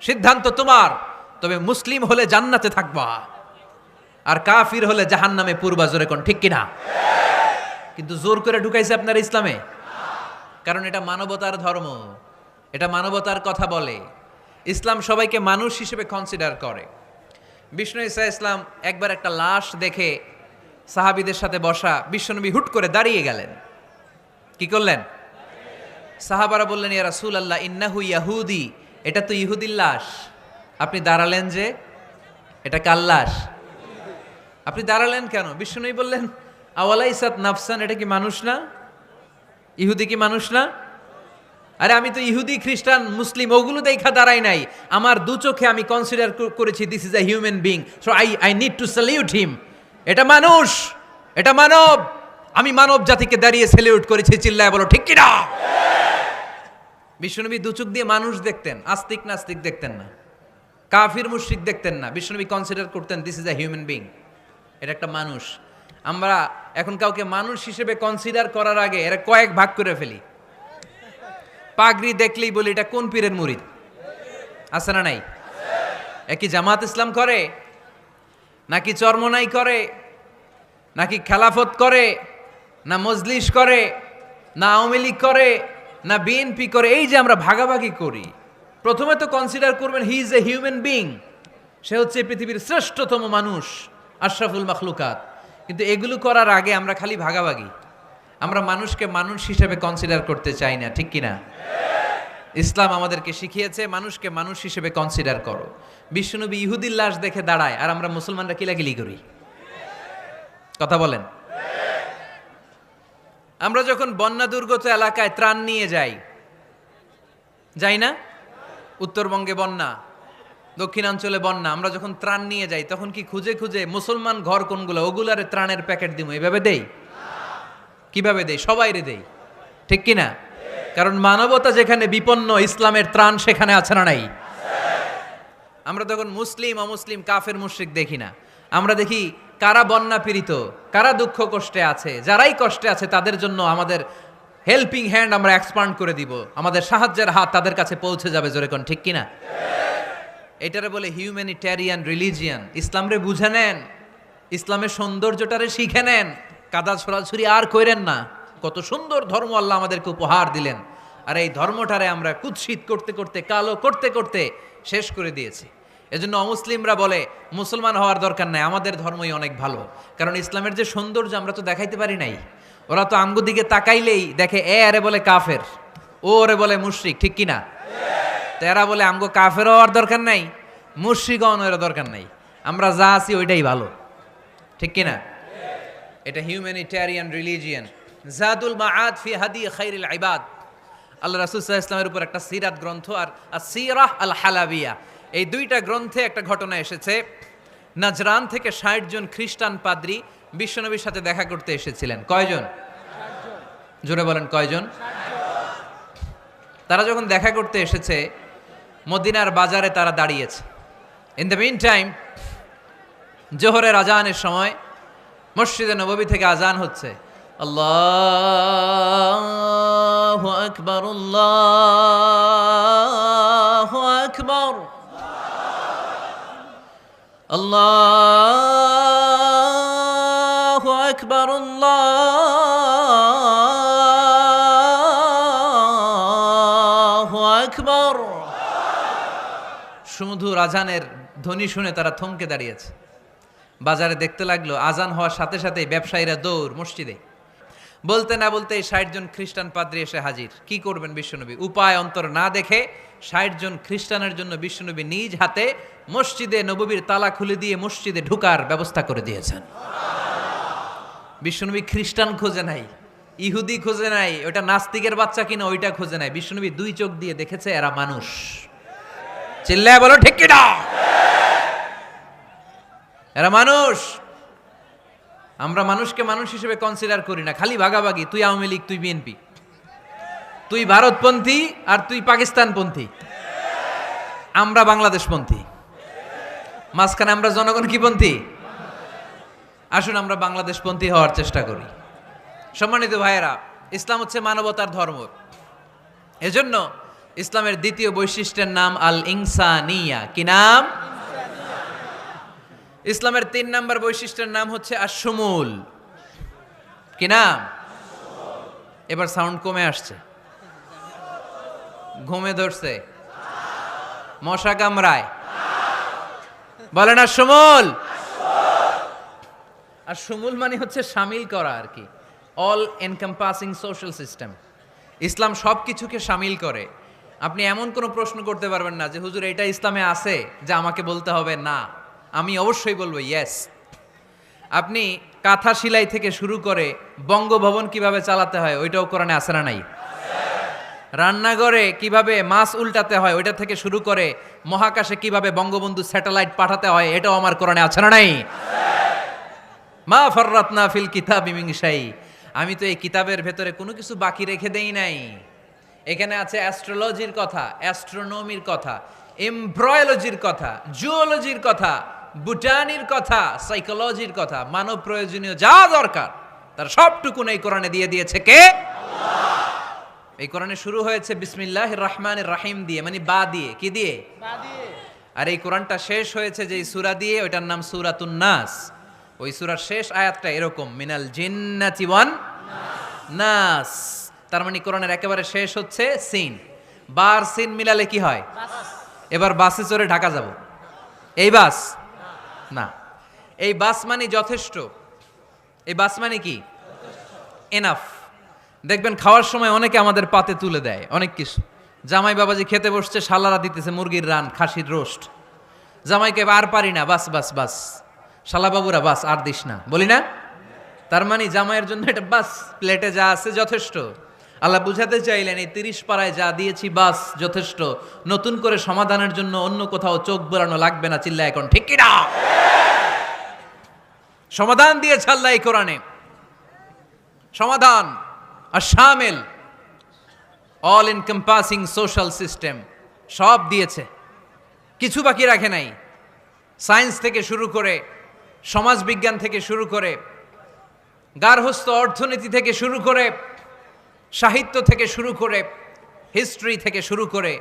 সিদ্ধান্ত তোমার। তবে মুসলিম হলে জান্নাতে থাকবা, আর কাফির হলে জাহান্নামে পূর্বা। জোরে কোন ঠিক কিনা? কিন্তু জোর করে ঢুকাইছে আপনার ইসলামে, কারণ এটা মানবতার ধর্ম, এটা মানবতার কথা বলে। ইসলাম সবাইকে মানুষ হিসেবে কনসিডার করে। বিষ্ণু ঈসা ইসলাম একবার একটা লাশ দেখে সাহাবীদের সাথে বসা, বিশ্বনবী হুট করে দাঁড়িয়ে গেলেন। কি করলেন? সাহাবারা বললেন, ইয়া রাসূলুল্লাহ ইন্নাহু ইয়াহুদি, এটা তো ইহুদির লাশ। আপনি দাঁড়ালেন যে, এটা কার লাশ? আপনি দাঁড়ালেন কেন? বিষ্ণুনবী বললেন, আওয়ালাইসাত নাফসান, এটা কি মানুষ না? ইহুদি কি মানুষ না? আরে আমি তো ইহুদি, খ্রিস্টান, মুসলিম ওগুলো দেখা দাঁড়াই নাই। আমার দু চোখে আমি কনসিডার করেছি this is a human being, so I need to salute হিম। এটা মানুষ, এটা মানব। আমি মানব জাতিকে দাঁড়িয়ে স্যালিউট করেছি। চিল্লায় বলো ঠিক কিনা? বিশ্বনবী দু চোখ দিয়ে মানুষ দেখতেন, আস্তিক নাস্তিক দেখতেন না, কাফির মুশরিক দেখতেন না। বিশ্বনবী কনসিডার করতেন this is a human being, এটা একটা মানুষ। আমরা এখন কাউকে মানুষ হিসেবে কনসিডার করার আগে এরা কয়েক ভাগ করে ফেলি। পাগড়ি দেখলেই বলি এটা কোন পীরের মুরিদ, আছে না নাই? একই জামাত ইসলাম করে, নাকি চরমনাই করে, নাকি খেলাফত করে, না মজলিস করে, না আওয়ামী লীগ করে, না বিএনপি করে? এই যে আমরা ভাগাভাগি করি, প্রথমে তো কনসিডার করবেন he is a human being, সে হচ্ছে পৃথিবীর শ্রেষ্ঠতম মানুষ, আশরাফুল মাখলুকাত। কিন্তু এগুলো করার আগে আমরা খালি ভাগাভাগি, আমরা মানুষকে মানুষ হিসেবে কনসিডার করতে চাই না, ঠিক কিনা? ইসলাম আমাদেরকে শিখিয়েছে মানুষকে মানুষ হিসেবে কনসিডার করো। বিশ্বনবী ইহুদির লাশ দেখে দাঁড়ায়, আর আমরা মুসলমানরা কিলাকিলি করি। কথা বলেন। আমরা যখন বন্যা দুর্গত এলাকায় ত্রাণ নিয়ে যাই না? উত্তরবঙ্গে বন্যা, দক্ষিণাঞ্চলে বন্যা, আমরা যখন ত্রাণ নিয়ে যাই তখন কি খুঁজে খুঁজে মুসলমান ঘর কোনগুলো ওগুলারে ত্রাণের প্যাকেট দিব এভাবে দেই? কিভাবে দেই? সবাইরে দেই, ঠিক কিনা? কারণ মানবতা যেখানে বিপন্ন, ইসলামের ত্রাণ সেখানে আছে না নাই? আমরা তখন মুসলিম অমুসলিম কাফের মুশরিক দেখি না, আমরা দেখি কারা বন্যা পীড়িত, কারা দুঃখ কষ্টে আছে। যারাই কষ্টে আছে তাদের জন্য আমাদের হেল্পিং হ্যান্ড আমরা এক্সপান্ড করে দিব, আমাদের সাহায্যের হাত তাদের কাছে পৌঁছে যাবে। জোরে কোন ঠিক কিনা? এটারে বলে হিউম্যানিটেরিয়ান রিলিজিয়ান। ইসলামরে বুঝে নেন, ইসলামের সৌন্দর্যটারে শিখে নেন, কাদা ছড়াছড়ি আর কইরেন না। কত সুন্দর ধর্ম আল্লাহ আমাদেরকে উপহার দিলেন, আর এই ধর্মটারে আমরা কুৎসিত করতে করতে, কালো করতে করতে শেষ করে দিয়েছি। এজন্য অমুসলিমরা বলে মুসলমান হওয়ার দরকার নাই, আমাদের ধর্মই অনেক ভালো। কারণ ইসলামের যে সৌন্দর্য আমরা তো দেখাইতে পারি নাই। ওরা তো আমগো দিকে তাকাইলেই দেখে এ আরে বলে কাফের, ও ওরে বলে মুশরিক, ঠিক কিনা? তেরা বলে আমগো কাফের হওয়ার দরকার নাই, মুশরিক হওয়ার দরকার নাই, আমরা যা আছি ওইটাই ভালো, ঠিক কিনা? এটা হিউম্যানিটেরিয়ান রিলিজিয়ান। জাদুল মাআদ ফি হাদি খাইরিল ইবাদ, আল্লাহ রাসূল সাল্লাল্লাহু আলাইহি ওয়াসাল্লামের উপর একটা সিরাত গ্রন্থ আর আসিরাহ আল হালাবিয়া, এই দুইটা গ্রন্থে একটা ঘটনা এসেছে। নাজরান থেকে ৬০ জন খ্রিস্টান পাদ্রী বিশ্বনবীর সাথে দেখা করতে এসেছিলেন। কয়জন? জোরে বলেন কয়জন? তারা যখন দেখা করতে এসেছে, মদিনার বাজারে তারা দাঁড়িয়েছে। ইন দ্য মিন টাইম জোহরের আজানের সময় মসজিদে নববী থেকে আজান হচ্ছে, আল্লাহু আকবার, আল্লাহু আকবার, আল্লাহু আকবার, আল্লাহু আকবার। সুমধুর আজানের ধ্বনি শুনে তারা থমকে দাঁড়িয়েছে। বাজারে দেখতে লাগলো আজান হওয়ার সাথে সাথে ব্যবসায়ীরা দৌড় মসজিদে। বলতে না বলতে 60 জন খ্রিস্টান পাদ্রী এসে হাজির। কি করবেন বিশ্বনবী? উপায় অন্তর না দেখে 60 জন খ্রিস্টানের জন্য বিশ্বনবী নিজ হাতে মসজিদে নববীর তালা খুলে দিয়ে মসজিদে ঢুকার ব্যবস্থা করে দিয়েছেন। বিশ্বনবী খ্রিস্টান খোঁজে নাই, ইহুদি খোঁজে নাই, ওটা নাস্তিকের বাচ্চা কিনা ওইটা খোঁজে নাই। বিশ্বনবী 2 চোখ দিয়ে দেখেছে এরা মানুষ। চিল্লায় বলো ঠিক কিনা? এরা মানুষ। আমরা মানুষকে মানুষ হিসেবে কনসিডার করি না, খালি ভাগাভাগি, তুই আওয়ামী লীগ, তুই বিএনপি, তুই ভারতপন্থী আর তুই পাকিস্তানপন্থী, আমরা বাংলাদেশপন্থী, মাঝখানে আমরা জনগণ কি পন্থী? আসুন আমরা বাংলাদেশপন্থী হওয়ার চেষ্টা করি। সম্মানিত ভাইয়েরা, ইসলাম হচ্ছে মানবতার ধর্ম। এজন্য ইসলামের দ্বিতীয় বৈশিষ্ট্যের নাম আল ইনসানিয়া। কি নাম? ইসলামের 3 নম্বর বৈশিষ্ট্যের নাম হচ্ছে আশ-শুমুল। কি নাম? এবার সাউন্ড কমে আসছে, ঘুমে ধরছে, মশা কামড়ায়, বলেন আশ-শুমুল। আশ-শুমুল মানে হচ্ছে শামিল করা আর কি, অল এনকম্পাসিং সোশ্যাল সিস্টেম। ইসলাম সব কিছুকে শামিল করে। আপনি এমন কোনো প্রশ্ন করতে পারবেন না যে হুজুর এটা ইসলামে আছে যে আমাকে বলতে হবে না, আমি অবশ্যই বলবো ইয়েস। আপনি কাঁথা সেলাই থেকে শুরু করে বঙ্গভবন কিভাবে চালাতে হয় ওইটাও কোরআনে আছে না নাই? রান্নাঘরে কিভাবে মাছ উল্টাতে হয় ওইটা থেকে শুরু করে মহাকাশে কিভাবে বঙ্গবন্ধু স্যাটেলাইট পাঠাতে হয় এটাও আমার কোরআনে আছে না নাই? মা ফাররাতনা ফিল কিতাবি মিন শাই। আমি তো এই কিতাবের ভেতরে কোনো কিছু বাকি রেখে দেই নাই। এখানে আছে অ্যাস্ট্রোলজির কথা, অ্যাস্ট্রোনমির কথা, এমব্রয়োলজির কথা, জুওলজির কথা, বুটানির কথা, সাইকোলজির কথা, মানব প্রয়োজনীয় যা দরকার তার সবটুকুন এই কোরআনে দিয়ে দিয়েছে কে? আল্লাহ। এই কোরআনে শুরু হয়েছে বিসমিল্লাহির রহমানির রহিম দিয়ে, মানে বা দিয়ে। কি দিয়ে? বা দিয়ে। আর এই কোরআনটা শেষ হয়েছে যে সূরা দিয়ে, ওইটার নাম সূরাতুন নাস। ওই সূরার শেষ আয়াতটা এরকম, মিনাল জিন্নাতি ওয়ান নাস। তার মানে কোরআনের একেবারে শেষ হচ্ছে সিন। বার সিন মিলালে কি হয়? এবার বাসে চড়ে ঢাকা যাব, এই বাস না, এই বাস মানে যথেষ্ট, এই বাস মানে কি? এনাফ। দেখবেন খাওয়ার সময় অনেকে আমাদের পাতে তুলে দেয় অনেক কিছু। জামাই বাবাজি খেতে বসছে, শালারা দিতেছে মুরগির রান, খাসির রোস্ট। জামাইকে আর পারি না, বাস বাস বাস, শালা বাবুরা বাস আর দিস না, বলি না? তার মানে জামাইয়ের জন্য এটা বাস, প্লেটে যা আছে যথেষ্ট। আল্লাহ বুঝাতে চাইলেন এই 30 পাড়ায় যা দিয়েছি বাস যথেষ্ট, নতুন করে সমাধানের জন্য অন্য কোথাও চোখ বোলানো লাগবে না। চিল্লা এখন ঠিক কিনা? সমাধান দিয়েছে আল্লাহ এই কোরআনে, সমাধান আর শামিল, অল এনকম্পাসিং সোশ্যাল সিস্টেম সব দিয়েছে, কিছু বাকি রাখে নাই। সায়েন্স থেকে শুরু করে, সমাজ বিজ্ঞান থেকে শুরু করে, গার্হস্থ্য অর্থনীতি থেকে শুরু করে, সাহিত্য থেকে শুরু করে, হিস্ট্রি থেকে শুরু করে,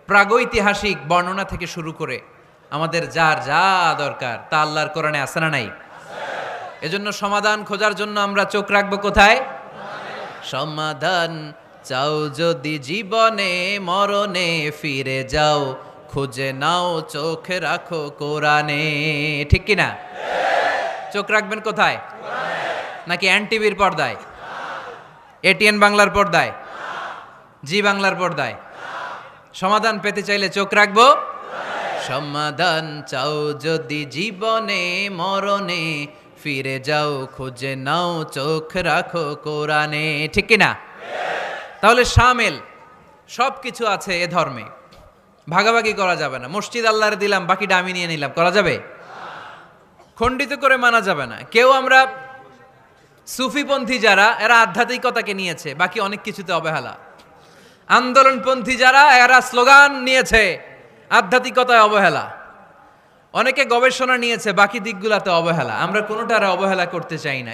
প্রাগৈতিহাসিক বর্ণনা থেকে শুরু করে, আমাদের যার যা দরকার তা আল্লাহর কোরআনে আছে না নাই? এজন্য সমাধান খোঁজার জন্য আমরা চোখ রাখবো কোথায়? সমাধান চাও যদি জীবনে মরণে ফিরে যাও, খুঁজে নাও চোখ রাখো কোরআনে। ঠিক কিনা? চোখ রাখবেন কোথায়? নাকি এনটিভির পর্দায়, এটিএন বাংলার পর্দায়, জি বাংলার পর্দায়? সমাধান পেতে চাইলে চোখ রাখবো। সমাধান চাও যদি জীবনে মরণে ফিরে যাও, খুঁজে নাও চোখ রাখো কোরআনে। ঠিক কিনা? তাহলে শামিল সব কিছু আছে এ ধর্মে, ভাগাভাগি করা যাবে না। মসজিদ আল্লাহরে দিলাম, বাকিটা আমি নিয়ে নিলাম, করা যাবে? খণ্ডিত করে মানা যাবে না। কেউ আমরা সুফিপন্থী যারা, এরা আধ্যাত্মিকতাকে নিয়েছে, বাকি অনেক কিছুতে অবহেলা। আন্দোলনপন্থী যারা, এরা স্লোগান নিয়েছে, আধ্যাত্মিকতায় অবহেলা। অনেকে গবেষণা নিয়েছে বাকি দিকগুলাতে অবহেলা, আমরা কোনোটারে অবহেলা করতে চাই না।